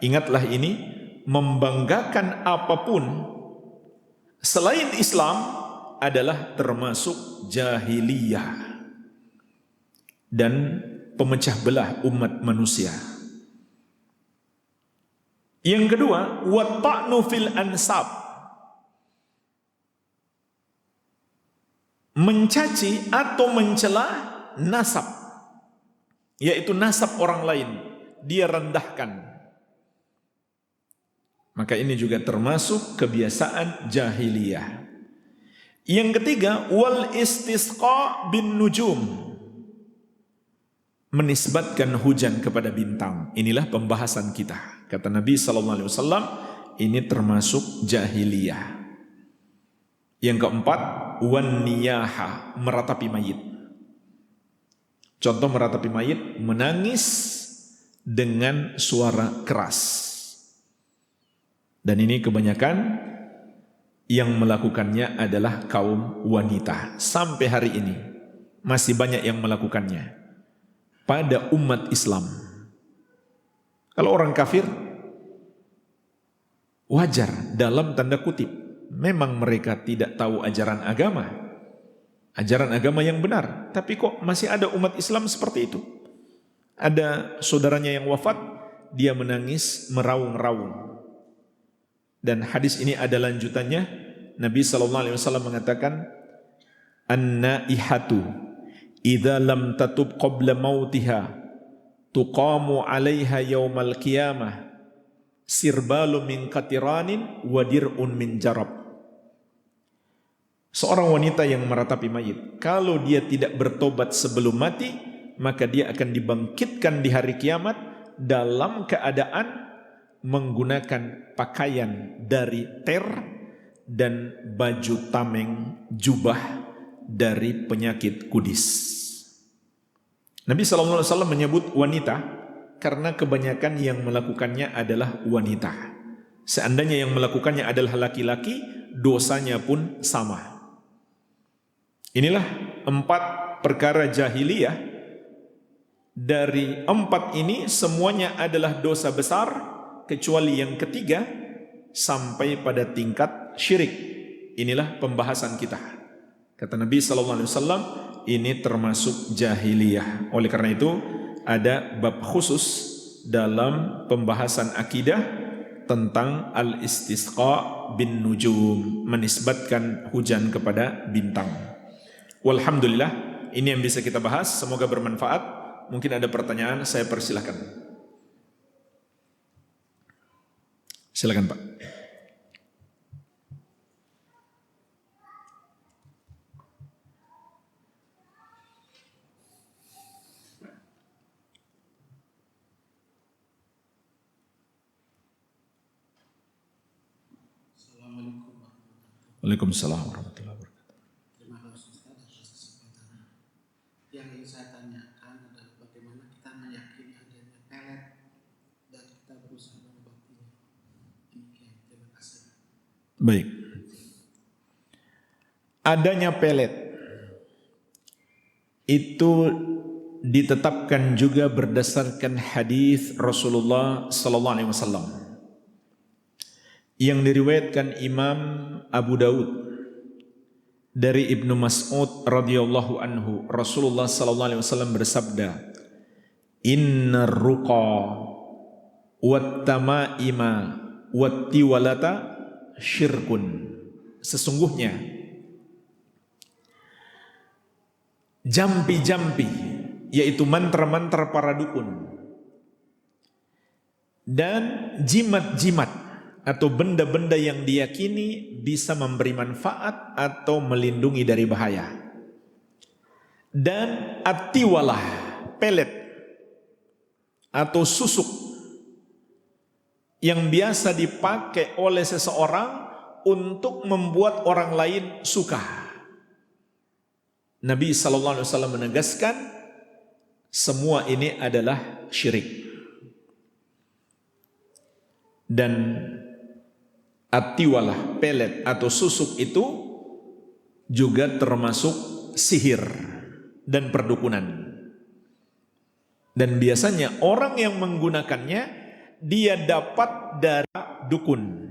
S1: ingatlah ini, membanggakan apapun selain Islam adalah termasuk jahiliyah dan pemecah belah umat manusia. Yang kedua, watta'nu fil ansab. Mencaci atau mencela nasab, yaitu nasab orang lain, dia rendahkan. Maka ini juga termasuk kebiasaan jahiliyah. Yang ketiga, wal istisqa bin nujum. Menisbatkan hujan kepada bintang. Inilah pembahasan kita. Kata Nabi SAW, ini termasuk jahiliyah. Yang keempat, wan niyaha, meratapi mayit. Contoh meratapi mayit, menangis dengan suara keras. Dan ini kebanyakan yang melakukannya adalah kaum wanita. Sampai hari ini masih banyak yang melakukannya pada umat Islam. Kalau orang kafir, wajar dalam tanda kutip. Memang mereka tidak tahu ajaran agama. Ajaran agama yang benar. Tapi kok masih ada umat Islam seperti itu. Ada saudaranya yang wafat, dia menangis meraung-raung. Dan hadis ini ada lanjutannya. Nabi SAW mengatakan, an-naihatu idza lam tatub qabla mautiha tuqamu 'alaiha yaumal qiyamah sirbalu min qatiranin wa dir'un min jarab. Seorang wanita yang meratapi mayit, kalau dia tidak bertobat sebelum mati, maka dia akan dibangkitkan di hari kiamat dalam keadaan menggunakan pakaian dari ter dan baju tameng jubah dari penyakit kudis. Nabi SAW menyebut wanita karena kebanyakan yang melakukannya adalah wanita. Seandainya yang melakukannya adalah laki-laki, dosanya pun sama. Inilah 4 perkara jahiliyah Dari 4 ini semuanya adalah dosa besar kecuali yang ketiga sampai pada tingkat syirik. Inilah pembahasan kita. Kata Nabi SAW, ini termasuk jahiliyah. Oleh karena itu ada bab khusus dalam pembahasan akidah tentang al-istisqa bin nujum, menisbatkan hujan kepada bintang. Walhamdulillah, ini yang bisa kita bahas. Semoga bermanfaat. Mungkin ada pertanyaan, saya persilahkan. Silakan Pak. Waalaikumsalam warahmatullahi wabarakatuh.
S2: Terima kasih Ustaz atas kesempatan. Yang ingin saya tanyakan adalah bagaimana kita meyakini adanya pelet dan kita berusaha mengobatinya. Demikian, terima kasih.
S1: Baik. Adanya pelet itu ditetapkan juga berdasarkan hadis Rasulullah sallallahu alaihi wasallam yang diriwayatkan Imam Abu Daud dari Ibnu Mas'ud radhiyallahu anhu. Rasulullah sallallahu alaihi wasallam bersabda, "Innar ruqa wat tamaima wat tiwalata syirkun." Sesungguhnya jampi-jampi, yaitu mantra-mantra para dukun, dan jimat-jimat atau benda-benda yang diyakini bisa memberi manfaat atau melindungi dari bahaya, dan atiwalah, pelet atau susuk yang biasa dipakai oleh seseorang untuk membuat orang lain suka. Nabi SAW menegaskan semua ini adalah syirik. Dan atiwalah, pelet atau susuk itu juga termasuk sihir dan perdukunan. Dan biasanya orang yang menggunakannya dia dapat dari dukun.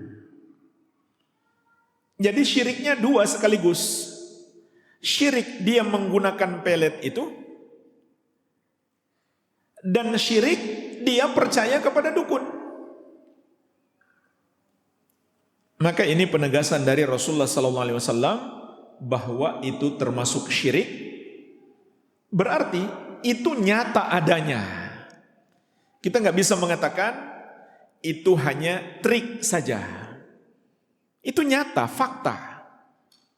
S1: Jadi syiriknya dua sekaligus. Syirik dia menggunakan pelet itu, dan syirik dia percaya kepada dukun. Maka ini penegasan dari Rasulullah SAW bahwa itu termasuk syirik. Berarti itu nyata adanya. Kita nggak bisa mengatakan itu hanya trik saja. Itu nyata, fakta.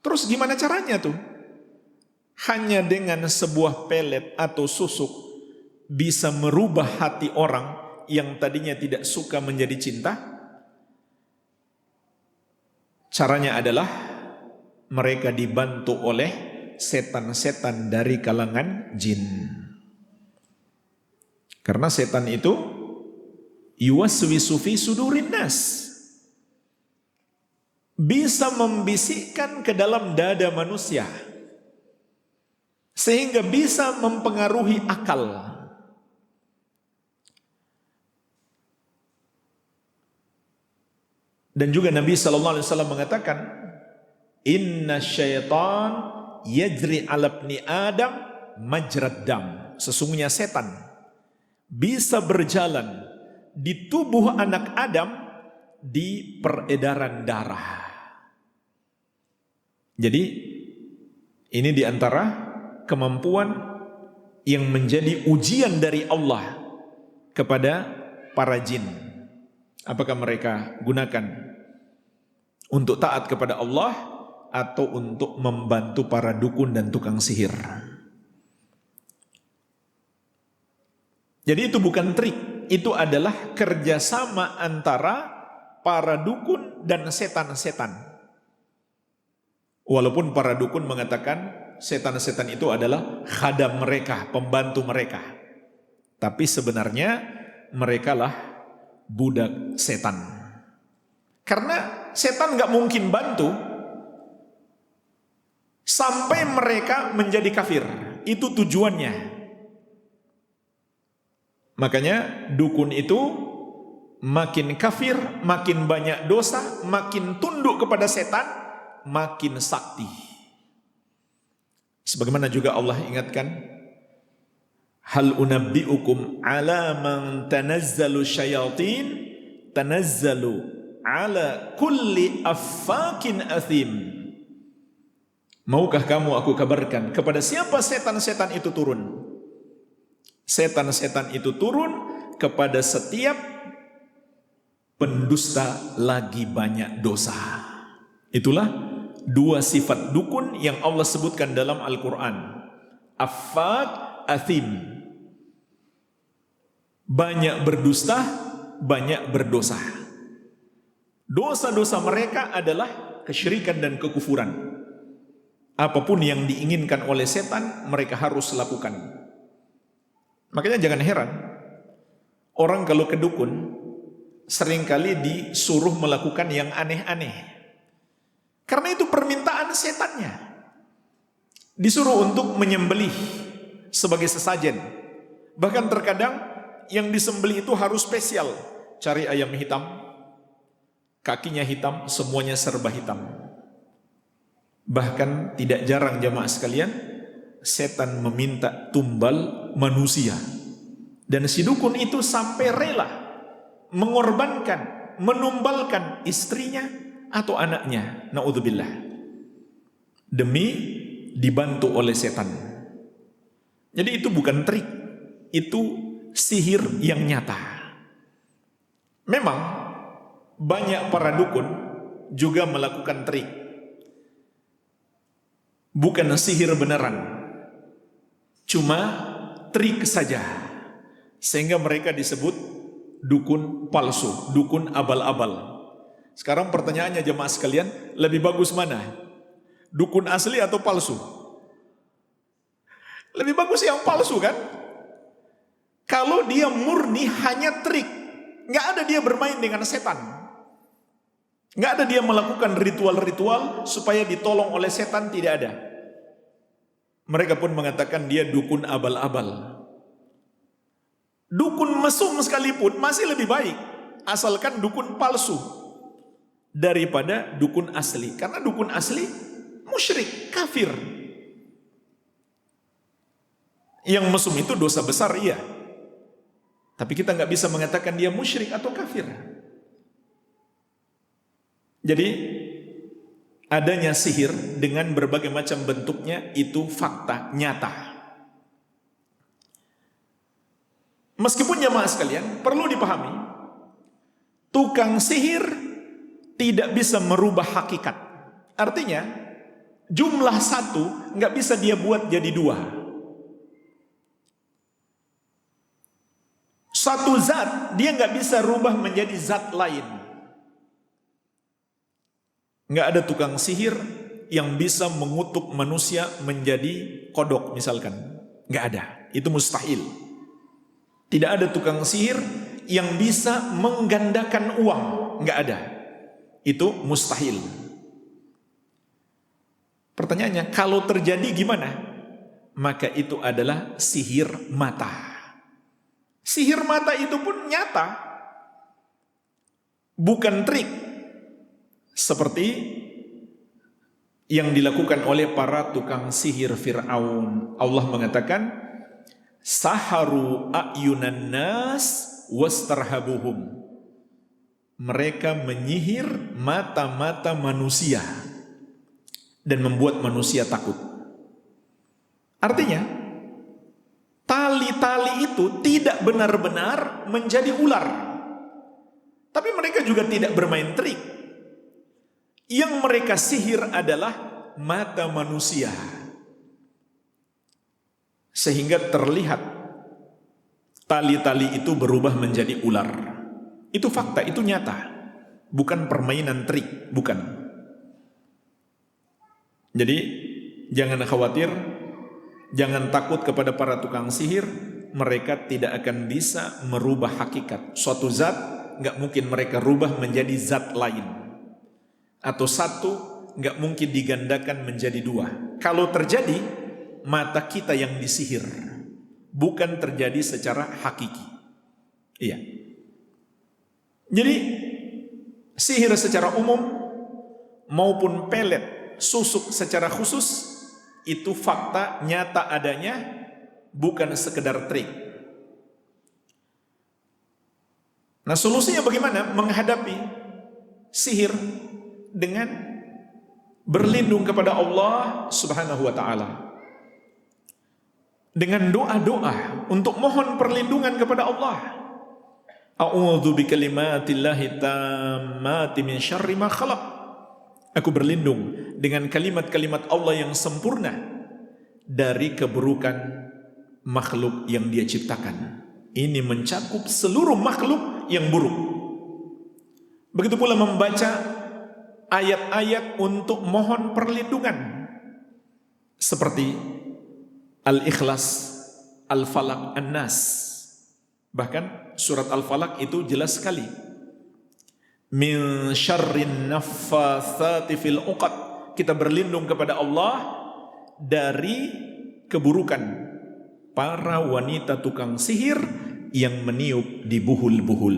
S1: Terus gimana caranya tuh? Hanya dengan sebuah pelet atau susuk bisa merubah hati orang yang tadinya tidak suka menjadi cinta. Caranya adalah mereka dibantu oleh setan-setan dari kalangan jin. Karena setan itu yuwaswisu fi sudurin nas, bisa membisikkan ke dalam dada manusia sehingga bisa mempengaruhi akal. Dan juga Nabi SAW mengatakan, Inna syaitan yajri ala ibni Adam majrad dam. Sesungguhnya setan bisa berjalan di tubuh anak Adam di peredaran darah. Jadi ini diantara kemampuan yang menjadi ujian dari Allah kepada para jin. Apakah mereka gunakan untuk taat kepada Allah atau untuk membantu para dukun dan tukang sihir. Jadi itu bukan trik, itu adalah kerjasama antara para dukun dan setan-setan. Walaupun para dukun mengatakan setan-setan itu adalah khadam mereka, pembantu mereka. Tapi sebenarnya mereka lah budak setan. Karena setan gak mungkin bantu sampai mereka menjadi kafir. Itu tujuannya. Makanya dukun itu makin kafir, makin banyak dosa, makin tunduk kepada setan, makin sakti. Sebagaimana juga Allah ingatkan, hal unabbi'ukum ala man tanazzalu syayatin tanazzalu ala kulli affakin athim. Maukah kamu aku kabarkan kepada siapa setan-setan itu turun? Setan-setan itu turun kepada setiap pendusta lagi banyak dosa. Itulah dua sifat dukun yang Allah sebutkan dalam Al-Quran. Affak, athim. Banyak berdusta, banyak berdosa. Dosa-dosa mereka adalah kesyirikan dan kekufuran. Apapun yang diinginkan oleh setan, mereka harus lakukan. Makanya jangan heran, orang kalau ke dukun, seringkali disuruh melakukan yang aneh-aneh. Karena itu permintaan setannya. Disuruh untuk menyembelih sebagai sesajen. Bahkan terkadang yang disembelih itu harus spesial. Cari ayam hitam, kakinya hitam, semuanya serba hitam. Bahkan tidak jarang jamaah sekalian, setan meminta tumbal manusia. Dan si dukun itu sampai rela mengorbankan, menumbalkan istrinya atau anaknya, naudzubillah, demi dibantu oleh setan. Jadi itu bukan trik, itu sihir yang nyata. Memang banyak para dukun juga melakukan trik. Bukan sihir beneran, cuma trik saja, sehingga mereka disebut dukun palsu, dukun abal-abal. Sekarang pertanyaannya jemaah sekalian, lebih bagus mana? Dukun asli atau palsu? Lebih bagus yang palsu kan? Kalau dia murni hanya trik, nggak ada dia bermain dengan setan. Nggak ada dia melakukan ritual-ritual supaya ditolong oleh setan, tidak ada. Mereka pun mengatakan dia dukun abal-abal. Dukun mesum sekalipun masih lebih baik, asalkan dukun palsu daripada dukun asli. Karena dukun asli musyrik, kafir. Yang mesum itu dosa besar, iya. Tapi kita nggak bisa mengatakan dia musyrik atau kafir. Jadi adanya sihir dengan berbagai macam bentuknya itu fakta nyata. Meskipun jamaah sekalian perlu dipahami, tukang sihir tidak bisa merubah hakikat. Artinya jumlah satu nggak bisa dia buat jadi dua. Satu zat dia nggak bisa rubah menjadi zat lain. Nggak ada tukang sihir yang bisa mengutuk manusia menjadi kodok misalkan. Nggak ada, itu mustahil. Tidak ada tukang sihir yang bisa menggandakan uang. Nggak ada, itu mustahil. Pertanyaannya, kalau terjadi gimana? Maka itu adalah sihir mata. Sihir mata itu pun nyata, bukan trik. Seperti yang dilakukan oleh para tukang sihir Fir'aun. Allah mengatakan, saharu a'yunan nas wastarhabuhum. Mereka menyihir mata-mata manusia dan membuat manusia takut. Artinya, tali-tali itu tidak benar-benar menjadi ular. Tapi mereka juga tidak bermain trik. Yang mereka sihir adalah mata manusia. Sehingga terlihat tali-tali itu berubah menjadi ular. Itu fakta, itu nyata. Bukan permainan trik, bukan. Jadi jangan khawatir, jangan takut kepada para tukang sihir. Mereka tidak akan bisa merubah hakikat. Suatu zat nggak mungkin mereka rubah menjadi zat lain. Atau satu nggak mungkin digandakan menjadi dua. Kalau terjadi, mata kita yang disihir, bukan terjadi secara hakiki. Iya. Jadi sihir secara umum maupun pelet, susuk secara khusus itu fakta nyata adanya, bukan sekedar trik. Nah, solusinya bagaimana menghadapi sihir? Dengan berlindung kepada Allah Subhanahu wa taala. Dengan doa-doa untuk mohon perlindungan kepada Allah. A'udzu bikalimatillahi tammati min syarri ma khalaq. Aku berlindung dengan kalimat-kalimat Allah yang sempurna dari keburukan makhluk yang Dia ciptakan. Ini mencakup seluruh makhluk yang buruk. Begitu pula membaca ayat-ayat untuk mohon perlindungan seperti Al-Ikhlas, Al-Falaq, An-Nas. Bahkan surat Al-Falaq itu jelas sekali. Min syarrin naffatsati fil 'uqad. Kita berlindung kepada Allah dari keburukan para wanita tukang sihir yang meniup di buhul-buhul.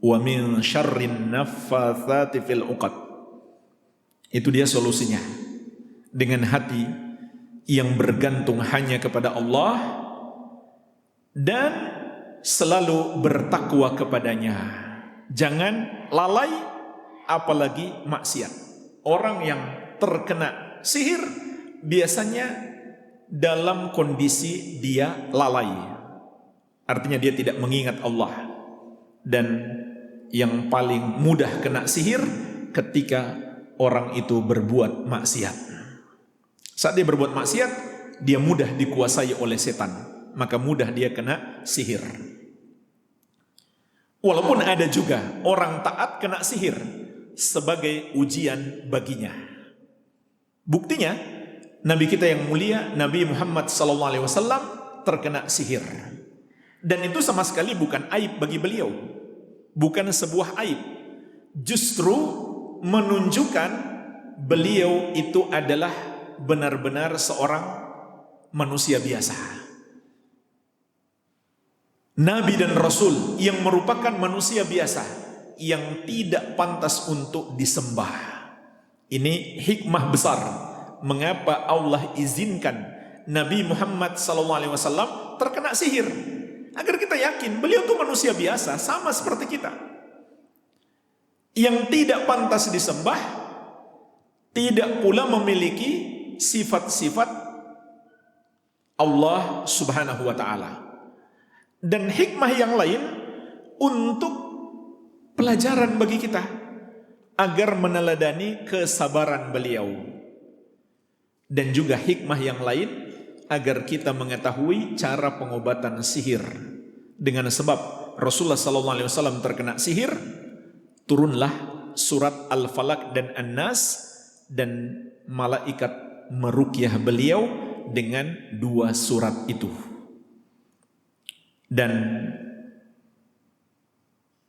S1: Wa min syarrin naffatsati fil 'uqad. Itu dia solusinya. Dengan hati yang bergantung hanya kepada Allah dan selalu bertakwa kepadanya. Jangan lalai, apalagi maksiat. Orang yang terkena sihir biasanya dalam kondisi dia lalai. Artinya dia tidak mengingat Allah. Dan yang paling mudah kena sihir ketika orang itu berbuat maksiat. Saat dia berbuat maksiat, dia mudah dikuasai oleh setan. Maka mudah dia kena sihir. Walaupun ada juga orang taat kena sihir sebagai ujian baginya. Buktinya, Nabi kita yang mulia, Nabi Muhammad SAW terkena sihir. Dan itu sama sekali bukan aib bagi beliau. Bukan sebuah aib. Justru menunjukkan beliau itu adalah benar-benar seorang manusia biasa. Nabi dan Rasul yang merupakan manusia biasa yang tidak pantas untuk disembah. Ini hikmah besar mengapa Allah izinkan Nabi Muhammad SAW terkena sihir, agar kita yakin beliau itu manusia biasa sama seperti kita, yang tidak pantas disembah, tidak pula memiliki sifat-sifat Allah Subhanahu wa taala. Dan hikmah yang lain untuk pelajaran bagi kita agar meneladani kesabaran beliau. Dan juga hikmah yang lain agar kita mengetahui cara pengobatan sihir. Dengan sebab Rasulullah SAW terkena sihir, turunlah surat Al-Falaq dan An-Nas, dan malaikat meruqyah beliau dengan 2 surat itu. Dan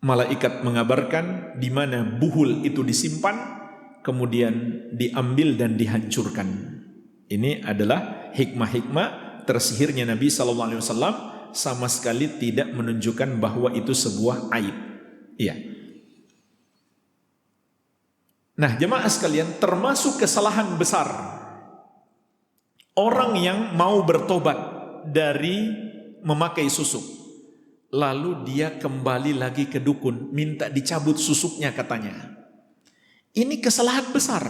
S1: malaikat mengabarkan di mana buhul itu disimpan, kemudian diambil dan dihancurkan. Ini adalah hikmah-hikmah tersihirnya Nabi SAW, sama sekali tidak menunjukkan bahwa itu sebuah aib. Iya. Nah, jemaah sekalian, termasuk kesalahan besar orang yang mau bertobat dari memakai susuk, lalu dia kembali lagi ke dukun, minta dicabut susuknya katanya. Ini kesalahan besar,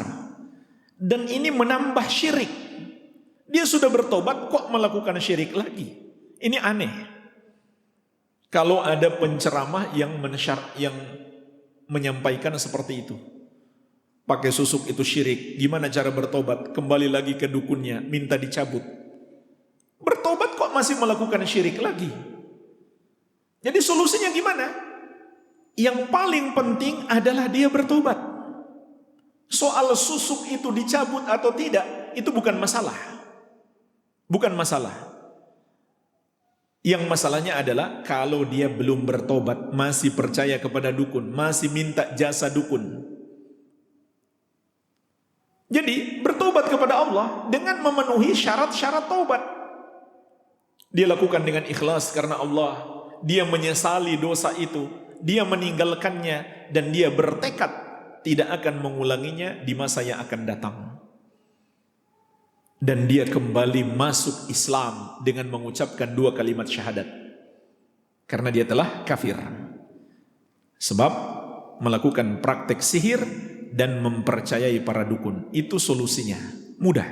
S1: dan ini menambah syirik. Dia sudah bertobat kok melakukan syirik lagi. Ini aneh. Kalau ada penceramah yang menyampaikan seperti itu, pakai susuk itu syirik, gimana cara bertobat? Kembali lagi ke dukunnya, minta dicabut. Bertobat kok masih melakukan syirik lagi? Jadi solusinya gimana? Yang paling penting adalah dia bertobat. Soal susuk itu dicabut atau tidak, itu bukan masalah. Bukan masalah. Yang masalahnya adalah kalau dia belum bertobat, masih percaya kepada dukun, masih minta jasa dukun. Jadi bertobat kepada Allah dengan memenuhi syarat-syarat taubat. Dia lakukan dengan ikhlas karena Allah, dia menyesali dosa itu, dia meninggalkannya, dan dia bertekad tidak akan mengulanginya di masa yang akan datang. Dan dia kembali masuk Islam dengan mengucapkan 2 kalimat syahadat. Karena dia telah kafir. Sebab melakukan praktek sihir dan mempercayai para dukun. Itu solusinya. Mudah.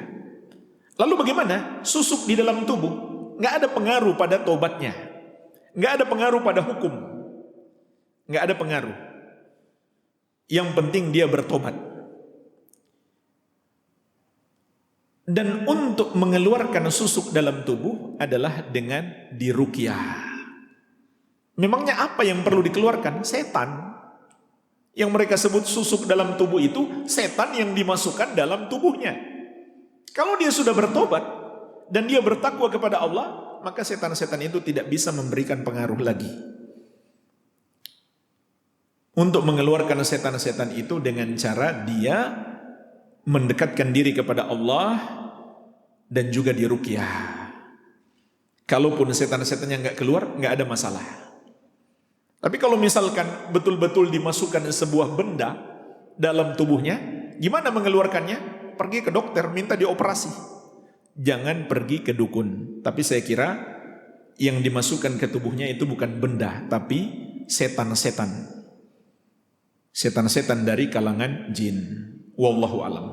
S1: Lalu bagaimana? Susuk di dalam tubuh. Nggak ada pengaruh pada tobatnya. Nggak ada pengaruh pada hukum. Nggak ada pengaruh. Yang penting dia bertobat. Dan untuk mengeluarkan susuk dalam tubuh adalah dengan diruqyah. Memangnya apa yang perlu dikeluarkan? Setan. Yang mereka sebut susuk dalam tubuh itu setan yang dimasukkan dalam tubuhnya. Kalau dia sudah bertobat dan dia bertakwa kepada Allah, maka setan-setan itu tidak bisa memberikan pengaruh lagi. Untuk mengeluarkan setan-setan itu dengan cara dia mendekatkan diri kepada Allah dan juga diruqyah. Kalaupun setan-setan yang nggak keluar, nggak ada masalah. Tapi kalau misalkan betul-betul dimasukkan sebuah benda dalam tubuhnya, gimana mengeluarkannya? Pergi ke dokter, minta dioperasi. Jangan pergi ke dukun. Tapi saya kira yang dimasukkan ke tubuhnya itu bukan benda, tapi setan-setan. Setan-setan dari kalangan jin. Wallahu alam.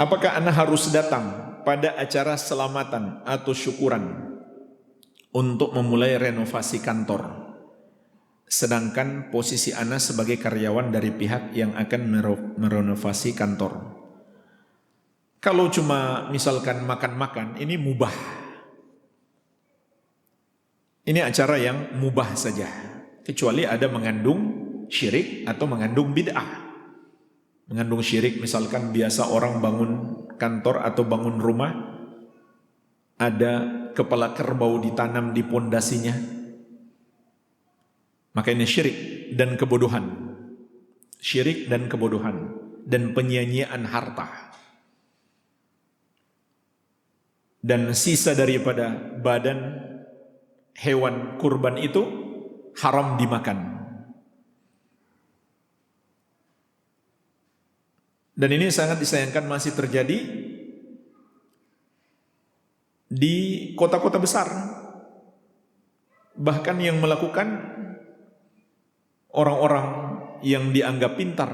S1: Apakah Anda harus datang pada acara selamatan atau syukuran untuk memulai renovasi kantor, sedangkan posisi Anda sebagai karyawan dari pihak yang akan merenovasi kantor? Kalau cuma misalkan makan-makan, ini mubah. Ini acara yang mubah saja, kecuali ada mengandung syirik atau mengandung bid'ah. Mengandung syirik, misalkan biasa orang bangun kantor atau bangun rumah, ada kepala kerbau ditanam di pondasinya, maka ini syirik dan kebodohan. Syirik dan kebodohan dan penyia-nyiaan harta. Dan sisa daripada badan hewan kurban itu haram dimakan. Dan ini sangat disayangkan masih terjadi di kota-kota besar. Bahkan yang melakukan orang-orang yang dianggap pintar,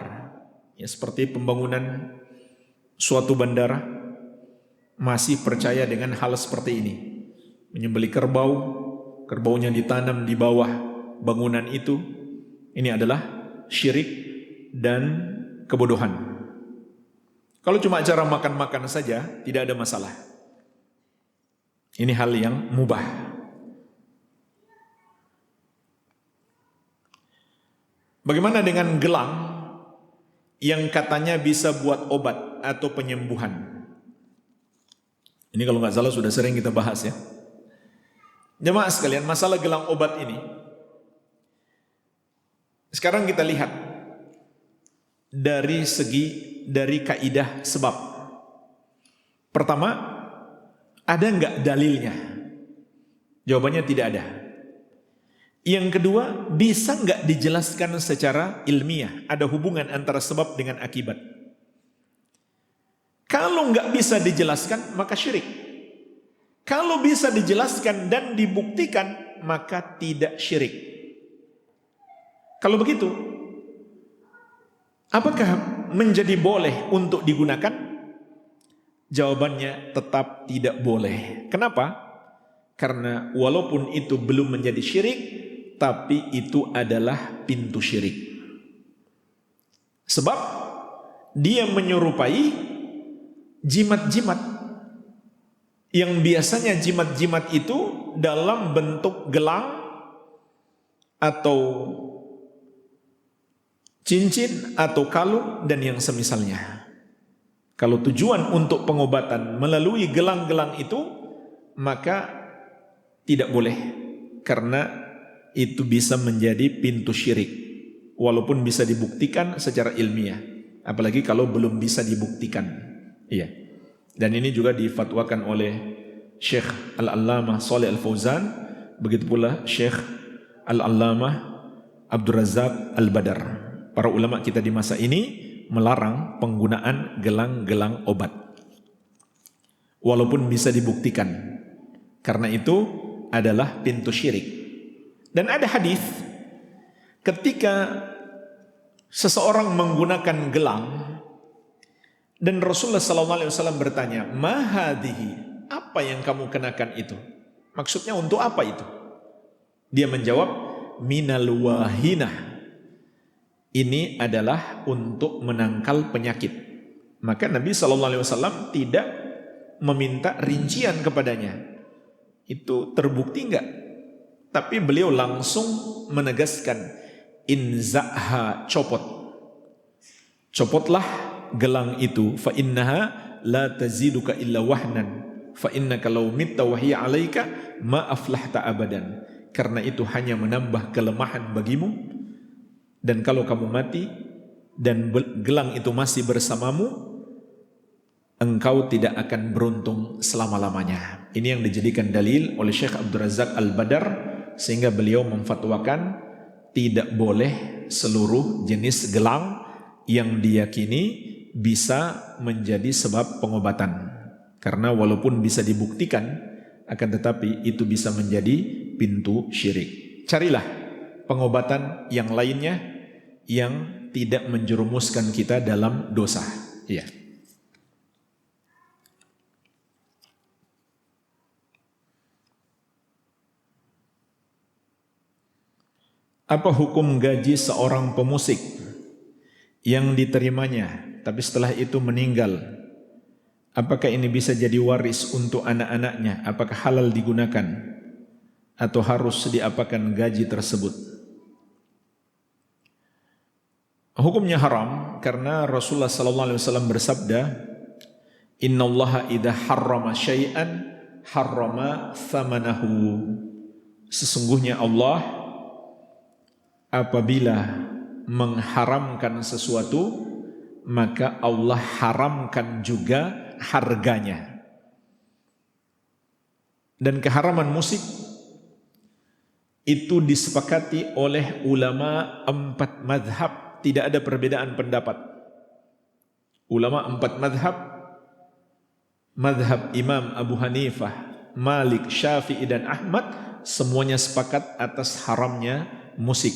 S1: ya seperti pembangunan suatu bandara, masih percaya dengan hal seperti ini. Menyembelih kerbau, kerbaunya ditanam di bawah bangunan itu. Ini adalah syirik dan kebodohan. Kalau cuma acara makan-makan saja, tidak ada masalah. Ini hal yang mubah. Bagaimana dengan gelang yang katanya bisa buat obat atau penyembuhan? Ini kalau nggak salah sudah sering kita bahas ya. Jemaah sekalian, masalah gelang obat ini, sekarang kita lihat dari kaidah sebab. Pertama, ada enggak dalilnya? Jawabannya tidak ada. Yang kedua, bisa enggak dijelaskan secara ilmiah? Ada hubungan antara sebab dengan akibat. Kalau enggak bisa dijelaskan, maka syirik. Kalau bisa dijelaskan dan dibuktikan, maka tidak syirik. Kalau begitu, apakah menjadi boleh untuk digunakan? Jawabannya tetap tidak boleh. Kenapa? Karena walaupun itu belum menjadi syirik, tapi itu adalah pintu syirik. Sebab dia menyerupai jimat-jimat. Yang biasanya jimat-jimat itu dalam bentuk gelang atau cincin atau kalung dan yang semisalnya. Kalau tujuan untuk pengobatan melalui gelang-gelang itu, maka tidak boleh, karena itu bisa menjadi pintu syirik walaupun bisa dibuktikan secara ilmiah, apalagi kalau belum bisa dibuktikan. Iya. Dan ini juga difatwakan oleh Syekh Al-Allamah Shalih Al-Fauzan, begitu pula Syekh Al-Allamah Abdul Razak Al-Badar. Para ulama kita di masa ini melarang penggunaan gelang-gelang obat, walaupun bisa dibuktikan, karena itu adalah pintu syirik. Dan ada hadis ketika seseorang menggunakan gelang dan Rasulullah SAW bertanya, "Ma hadhihi?" Apa yang kamu kenakan itu? Maksudnya untuk apa itu? Dia menjawab, "Minal wahinah." Ini adalah untuk menangkal penyakit. Maka Nabi SAW tidak meminta rincian kepadanya. Itu terbukti enggak? Tapi beliau langsung menegaskan, "Inza'ha," copot. Copotlah gelang itu, fa innaha la taziduka illa wahnan. Fa innaka law mitta wa hiya 'alaika ma aflahta abadan. Karena itu hanya menambah kelemahan bagimu, dan kalau kamu mati dan gelang itu masih bersamamu, engkau tidak akan beruntung selama-lamanya. Ini yang dijadikan dalil oleh Syekh Abdul Razak Al-Badar, sehingga beliau memfatwakan tidak boleh seluruh jenis gelang yang diyakini bisa menjadi sebab pengobatan. Karena walaupun bisa dibuktikan, akan tetapi itu bisa menjadi pintu syirik. Carilah pengobatan yang lainnya yang tidak menjerumuskan kita dalam dosa. Iya. Apa hukum gaji seorang pemusik yang diterimanya tapi setelah itu meninggal? Apakah ini bisa jadi waris untuk anak-anaknya? Apakah halal digunakan atau harus diapakan gaji tersebut? Hukumnya haram karena Rasulullah SAW bersabda, "Innallaha idza harrama syai'an harrama thamanahu." Sesungguhnya Allah apabila mengharamkan sesuatu, maka Allah haramkan juga harganya. Dan keharaman musik itu disepakati oleh ulama 4 mazhab, tidak ada perbedaan pendapat. Ulama 4 mazhab, mazhab Imam Abu Hanifah, Malik, Syafi'i dan Ahmad, semuanya sepakat atas haramnya musik.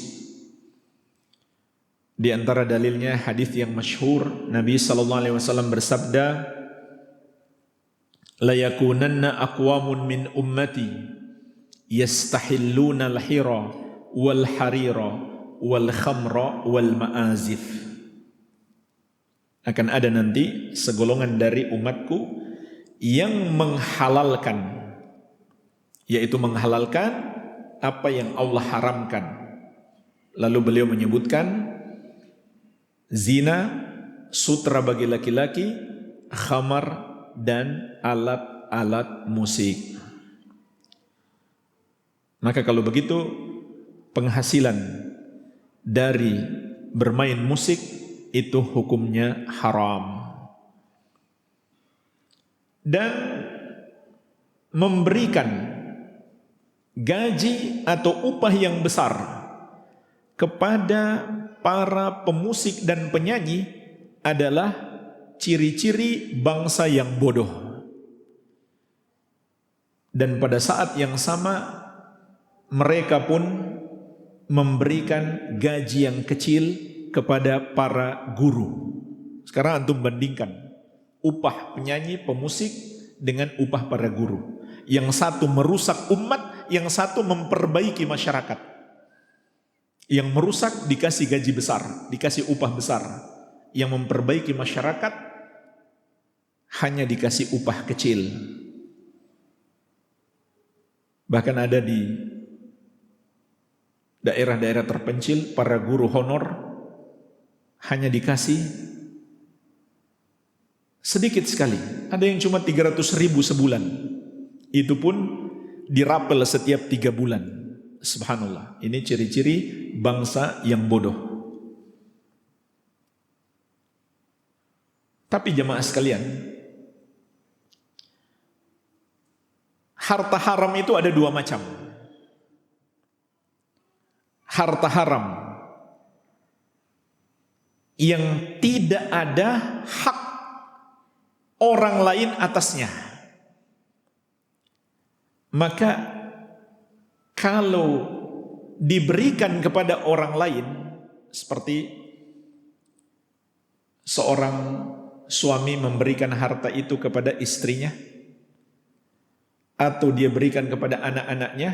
S1: Di antara dalilnya hadis yang masyhur, Nabi SAW bersabda, "La yakunanna aqwamun min ummati yastahilluna al-hira wal harira wal khamra wal ma'azif." Akan ada nanti segolongan dari umatku yang menghalalkan, yaitu menghalalkan apa yang Allah haramkan. Lalu beliau menyebutkan zina, sutra bagi laki-laki, khamar, dan alat-alat musik. Maka kalau begitu, penghasilan dari bermain musik itu hukumnya haram. Dan memberikan gaji atau upah yang besar kepada para pemusik dan penyanyi adalah ciri-ciri bangsa yang bodoh. Dan pada saat yang sama mereka pun memberikan gaji yang kecil kepada para guru. Sekarang antum bandingkan upah penyanyi, pemusik dengan upah para guru. Yang satu merusak umat, yang satu memperbaiki masyarakat. Yang merusak dikasih gaji besar, dikasih upah besar. Yang memperbaiki masyarakat hanya dikasih upah kecil. Bahkan ada di daerah-daerah terpencil, para guru honor hanya dikasih sedikit sekali. Ada yang cuma 300.000 sebulan. Itu pun dirapel setiap 3 bulan. Subhanallah, ini ciri-ciri bangsa yang bodoh. Tapi jemaah sekalian, harta haram itu ada dua macam. Harta haram yang tidak ada hak orang lain atasnya. Maka kalau diberikan kepada orang lain, seperti seorang suami memberikan harta itu kepada istrinya, atau dia berikan kepada anak-anaknya,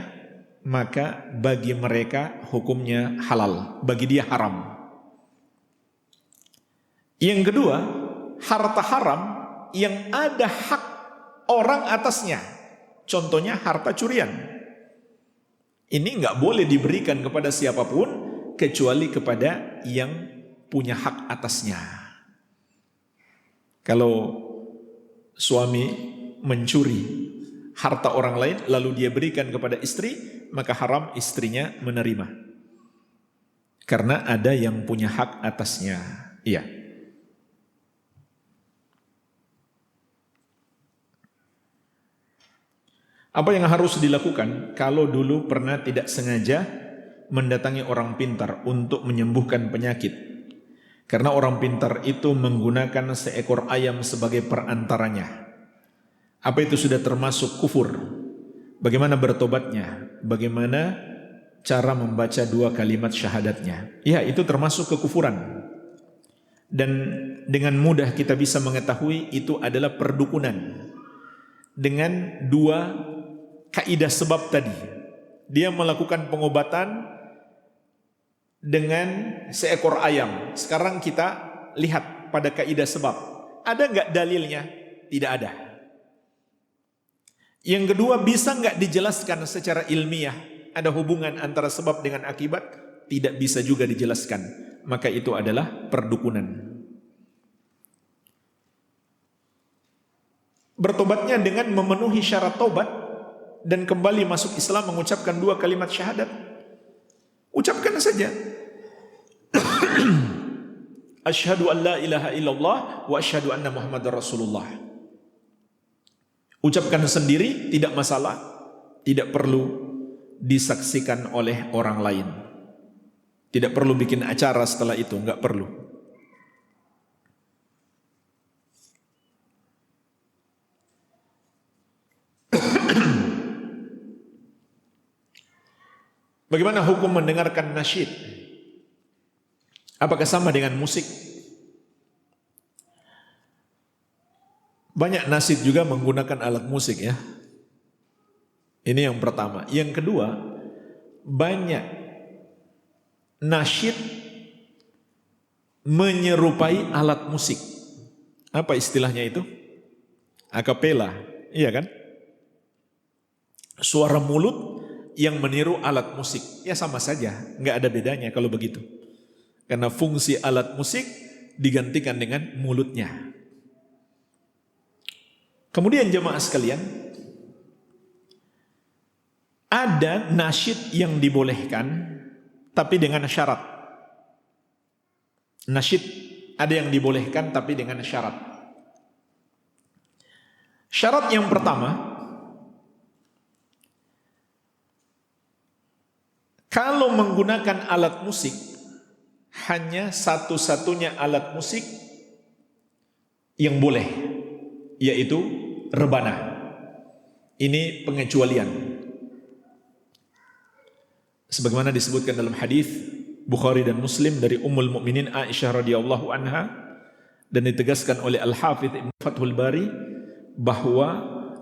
S1: maka bagi mereka hukumnya halal, bagi dia haram. Yang kedua, harta haram yang ada hak orang atasnya. Contohnya harta curian. Ini nggak boleh diberikan kepada siapapun kecuali kepada yang punya hak atasnya. Kalau suami mencuri harta orang lain lalu dia berikan kepada istri, maka haram istrinya menerima. Karena ada yang punya hak atasnya. Iya. Apa yang harus dilakukan kalau dulu pernah tidak sengaja mendatangi orang pintar untuk menyembuhkan penyakit? Karena orang pintar itu menggunakan seekor ayam sebagai perantaranya. Apa itu sudah termasuk kufur? Bagaimana bertobatnya? Bagaimana cara membaca 2 kalimat syahadatnya? Ya, itu termasuk kekufuran. Dan dengan mudah kita bisa mengetahui itu adalah perdukunan. Dengan 2 kaidah sebab tadi. Dia melakukan pengobatan dengan seekor ayam. Sekarang kita lihat pada kaidah sebab. Ada enggak dalilnya? Tidak ada. Yang kedua, bisa enggak dijelaskan secara ilmiah ada hubungan antara sebab dengan akibat? Tidak bisa juga dijelaskan. Maka itu adalah perdukunan. Bertobatnya dengan memenuhi syarat tobat dan kembali masuk Islam mengucapkan 2 kalimat syahadat. Ucapkan saja. Asyhadu an la ilaha illallah wa asyhadu anna Muhammadar Rasulullah. Ucapkan sendiri, tidak masalah. Tidak perlu disaksikan oleh orang lain. Tidak perlu bikin acara setelah itu, enggak perlu. Bagaimana hukum mendengarkan nasyid? Apakah sama dengan musik? Banyak nasyid juga menggunakan alat musik ya. Ini yang pertama. Yang kedua, banyak nasyid menyerupai alat musik. Apa istilahnya itu? Akapela, iya kan? Suara mulut yang meniru alat musik. Ya sama saja, nggak ada bedanya kalau begitu. Karena fungsi alat musik digantikan dengan mulutnya. Kemudian jemaah sekalian, ada nasyid yang dibolehkan tapi dengan syarat. Nasyid ada yang dibolehkan tapi dengan syarat. Syarat yang pertama, kalau menggunakan alat musik, hanya satu-satunya alat musik yang boleh, yaitu rebana. Ini pengecualian. Sebagaimana disebutkan dalam hadis Bukhari dan Muslim dari Ummul Mukminin Aisyah radhiyallahu anha, dan ditegaskan oleh Al-Hafidz Ibnu Fathul Bari bahwa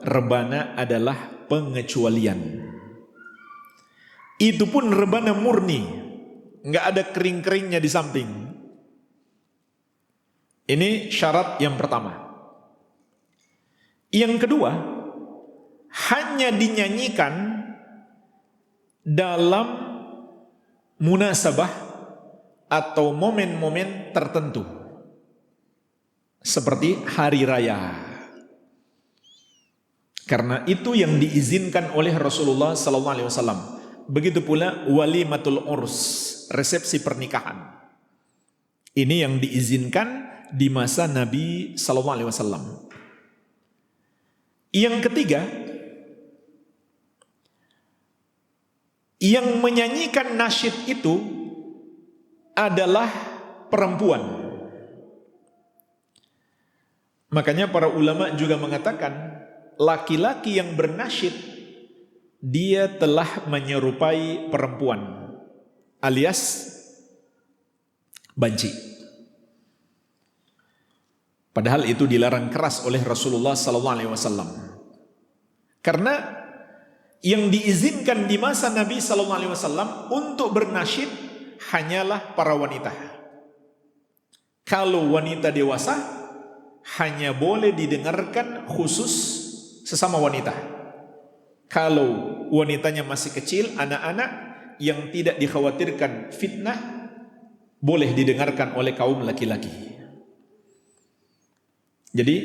S1: rebana adalah pengecualian. Itu pun rebana murni, nggak ada kering-keringnya di samping. Ini syarat yang pertama. Yang kedua, hanya dinyanyikan dalam munasabah atau momen-momen tertentu, seperti hari raya. Karena itu yang diizinkan oleh Rasulullah SAW. Begitu pula walimatul urs, resepsi pernikahan. Ini yang diizinkan di masa Nabi SAW. Yang ketiga, Yang menyanyikan nasyid itu adalah perempuan. Makanya para ulama juga mengatakan laki-laki yang bernasyid dia telah menyerupai perempuan alias banci. Padahal itu dilarang keras oleh Rasulullah SAW. Karena yang diizinkan di masa Nabi SAW untuk bernasyid hanyalah para wanita. Kalau wanita dewasa hanya boleh didengarkan khusus sesama wanita. Kalau wanitanya masih kecil, anak-anak yang tidak dikhawatirkan fitnah, boleh didengarkan oleh kaum laki-laki. Jadi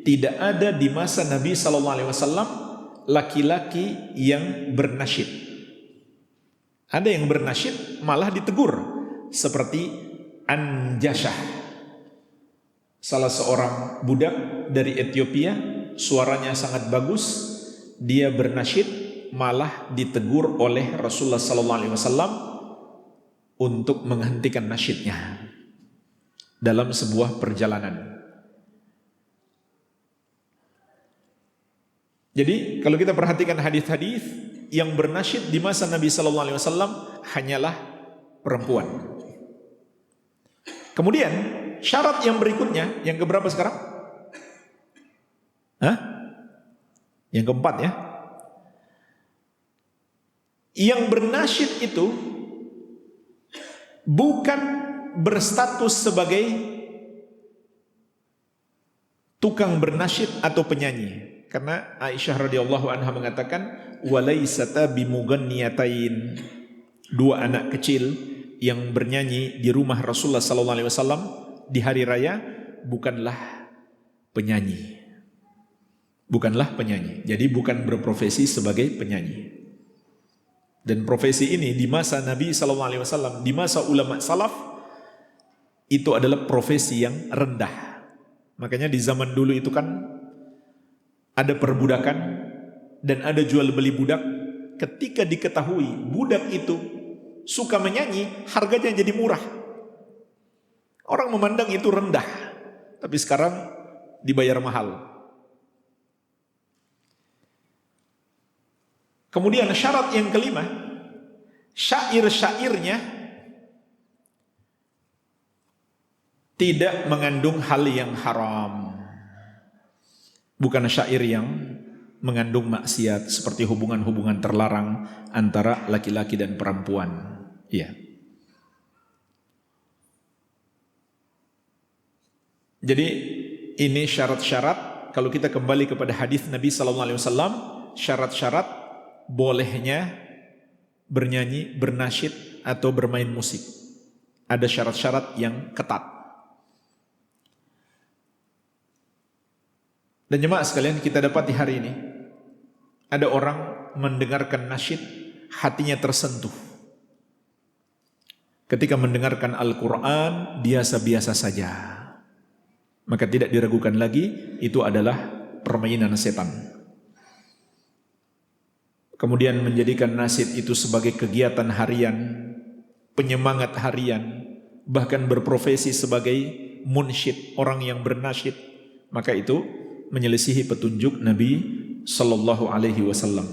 S1: tidak ada di masa Nabi SAW laki-laki yang bernasyid. Ada yang bernasyid malah ditegur, seperti Anjashah, salah seorang budak dari Ethiopia, suaranya sangat bagus, dia bernasyid malah ditegur oleh Rasulullah SAW untuk menghentikan nasyidnya dalam sebuah perjalanan. Jadi kalau kita perhatikan hadis-hadis yang bernasyid di masa Nabi SAW hanyalah perempuan. Kemudian syarat yang berikutnya, yang keberapa sekarang? Yang keempat ya. Yang bernasyid itu bukan berstatus sebagai tukang bernasyid atau penyanyi. Karena Aisyah radhiyallahu anha mengatakan walaysata bimuganniyatain, dua anak kecil yang bernyanyi di rumah Rasulullah SAW di hari raya bukanlah penyanyi. Bukanlah penyanyi. Jadi bukan berprofesi sebagai penyanyi. Dan profesi ini di masa Nabi SAW, di masa ulama salaf, itu adalah profesi yang rendah. Makanya di zaman dulu itu kan ada perbudakan dan ada jual beli budak. Ketika diketahui budak itu suka menyanyi, harganya jadi murah. Orang memandang itu rendah, tapi sekarang dibayar mahal. Kemudian syarat yang kelima, syair-syairnya tidak mengandung hal yang haram. Bukan syair yang mengandung maksiat seperti hubungan-hubungan terlarang antara laki-laki dan perempuan. Iya. Jadi ini syarat-syarat. Kalau kita kembali kepada hadis Nabi SAW, syarat-syarat bolehnya bernyanyi, bernasyid atau bermain musik. Ada syarat-syarat yang ketat. Dan jemaah sekalian, kita dapati hari ini ada orang mendengarkan nasyid, hatinya tersentuh. Ketika mendengarkan Al-Quran, biasa-biasa saja. Maka tidak diragukan lagi, itu adalah permainan setan. Kemudian menjadikan nasyid itu sebagai kegiatan harian, penyemangat harian, bahkan berprofesi sebagai munsyid, orang yang bernasyid. Maka itu menyelisihi petunjuk Nabi Sallallahu Alaihi Wasallam.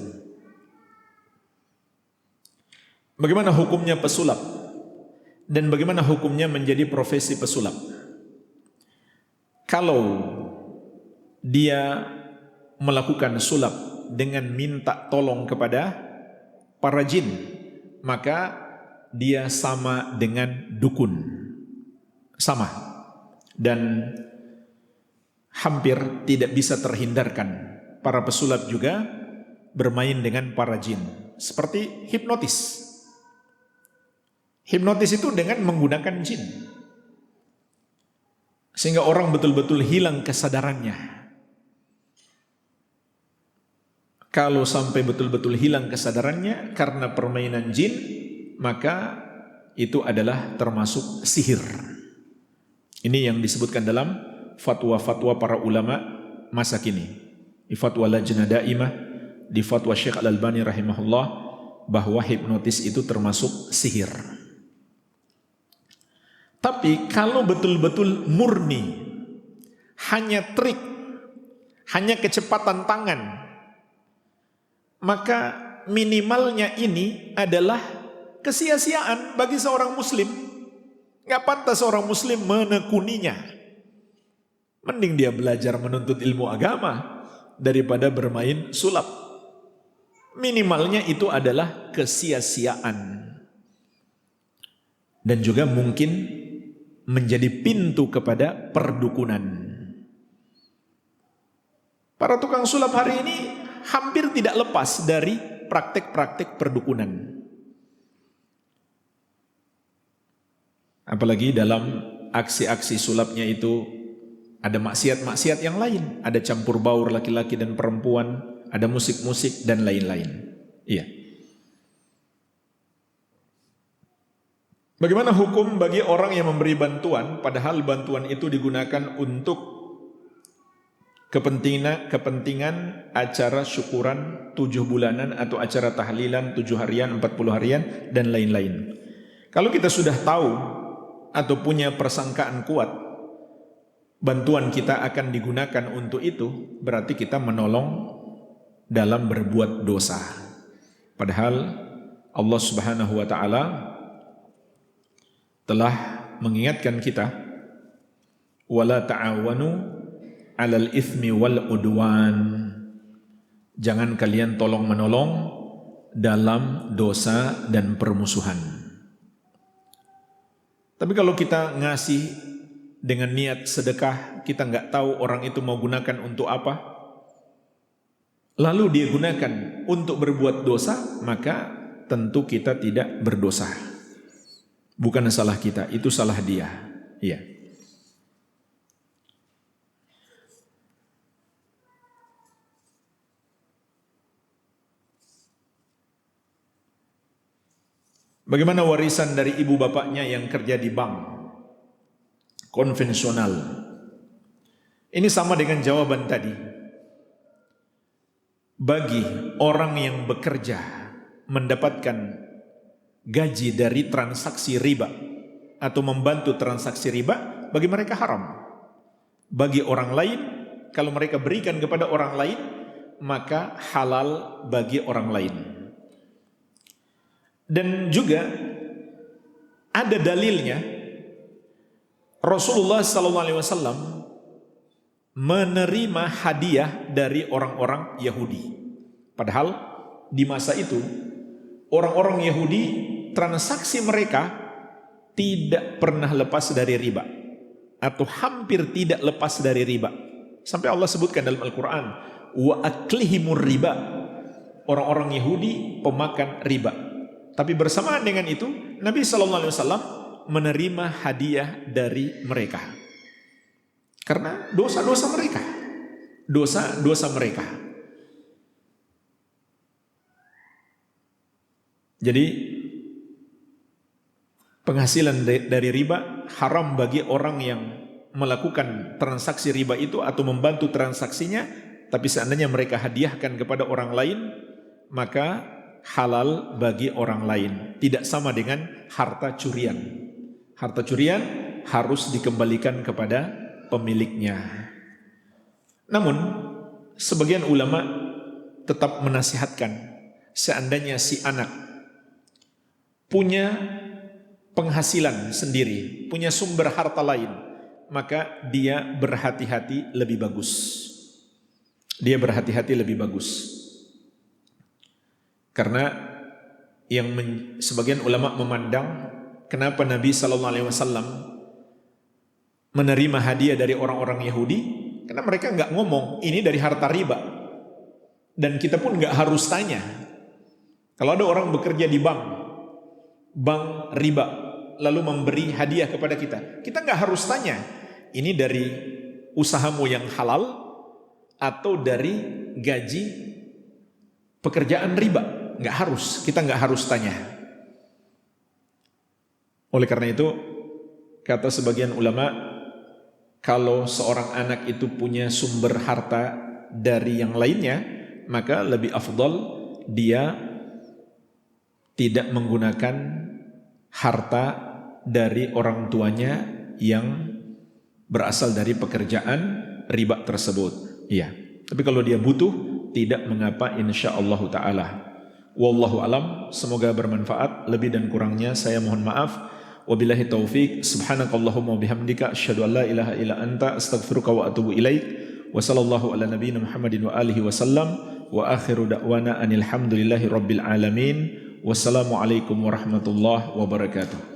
S1: Bagaimana hukumnya pesulap? Dan bagaimana hukumnya menjadi profesi pesulap? Kalau dia melakukan sulap dengan minta tolong kepada para jin, maka dia sama dengan dukun. Sama. Dan hampir tidak bisa terhindarkan. Para pesulap juga bermain dengan para jin. Seperti hipnotis. Hipnotis itu dengan menggunakan jin. Sehingga orang betul-betul hilang kesadarannya. Kalau sampai betul-betul hilang kesadarannya karena permainan jin, maka itu adalah termasuk sihir. Ini yang disebutkan dalam fatwa-fatwa para ulama masa kini. Di fatwa Lajnah Daimah, di fatwa Syekh Al-Albani rahimahullah, bahwa hipnotis itu termasuk sihir. Tapi kalau betul-betul murni, hanya trik, hanya kecepatan tangan, maka minimalnya ini adalah kesia-siaan bagi seorang muslim. Gak pantas seorang muslim menekuninya. Mending dia belajar menuntut ilmu agama daripada bermain sulap. Minimalnya itu adalah kesia-siaan. Dan juga mungkin menjadi pintu kepada perdukunan. Para tukang sulap hari ini hampir tidak lepas dari praktek-praktek perdukunan. Apalagi dalam aksi-aksi sulapnya itu ada maksiat-maksiat yang lain. Ada campur baur laki-laki dan perempuan, ada musik-musik dan lain-lain. Iya. Bagaimana hukum bagi orang yang memberi bantuan padahal bantuan itu digunakan untuk kepentingan acara syukuran 7 bulanan atau acara tahlilan 7 harian, 40 harian dan lain-lain. Kalau kita sudah tahu atau punya persangkaan kuat bantuan kita akan digunakan untuk itu, berarti kita menolong dalam berbuat dosa. Padahal Allah Subhanahu wa taala telah mengingatkan kita, wala ta'awanu 'alal itsmi wal udwan. Jangan kalian tolong-menolong dalam dosa dan permusuhan. Tapi kalau kita ngasih dengan niat sedekah, kita nggak tahu orang itu mau gunakan untuk apa, lalu dia gunakan untuk berbuat dosa, maka tentu kita tidak berdosa. Bukan salah kita, itu salah dia. Iya. Bagaimana warisan dari ibu bapaknya yang kerja di bank konvensional? Ini sama dengan jawaban tadi. Bagi orang yang bekerja mendapatkan gaji dari transaksi riba atau membantu transaksi riba, bagi mereka haram. Bagi orang lain, kalau mereka berikan kepada orang lain, maka halal bagi orang lain. Dan juga ada dalilnya, Rasulullah SAW menerima hadiah dari orang-orang Yahudi. Padahal di masa itu orang-orang Yahudi transaksi mereka tidak pernah lepas dari riba atau hampir tidak lepas dari riba. Sampai Allah sebutkan dalam Al-Quran, wa aklihimur riba, orang-orang Yahudi pemakan riba. Tapi bersamaan dengan itu Nabi SAW menerima hadiah dari mereka karena dosa-dosa mereka, dosa-dosa mereka. Jadi penghasilan dari riba haram bagi orang yang melakukan transaksi riba itu atau membantu transaksinya. Tapi seandainya mereka hadiahkan kepada orang lain, maka halal bagi orang lain. Tidak sama dengan harta curian. Harta curian harus dikembalikan kepada pemiliknya. Namun sebagian ulama tetap menasihatkan, seandainya si anak punya penghasilan sendiri, punya sumber harta lain, maka dia berhati-hati lebih bagus. Dia berhati-hati lebih bagus. Karena sebagian ulama memandang kenapa Nabi SAW menerima hadiah dari orang-orang Yahudi, karena mereka nggak ngomong ini dari harta riba, dan kita pun nggak harus tanya. Kalau ada orang bekerja di bank riba, lalu memberi hadiah kepada kita nggak harus tanya ini dari usahamu yang halal atau dari gaji pekerjaan riba. Nggak harus, kita nggak harus tanya. Oleh karena itu, kata sebagian ulama, kalau seorang anak itu punya sumber harta dari yang lainnya, maka lebih afdal dia tidak menggunakan harta dari orang tuanya yang berasal dari pekerjaan riba tersebut. Iya. Tapi kalau dia butuh, tidak mengapa insyaallah taala. Wallahu alam, semoga bermanfaat. Lebih dan kurangnya saya mohon maaf. Wabillahi taufik. Subhanakallahumma bihamdika asyhadu an la ilaha illa anta astaghfiruka wa atubu ilaik. Wa sallallahu ala nabiyyina Muhammadin wa alihi wasallam. Wa akhiru da'wana anil hamdulillahi rabbil alamin. Wassalamualaikum warahmatullahi wabarakatuh.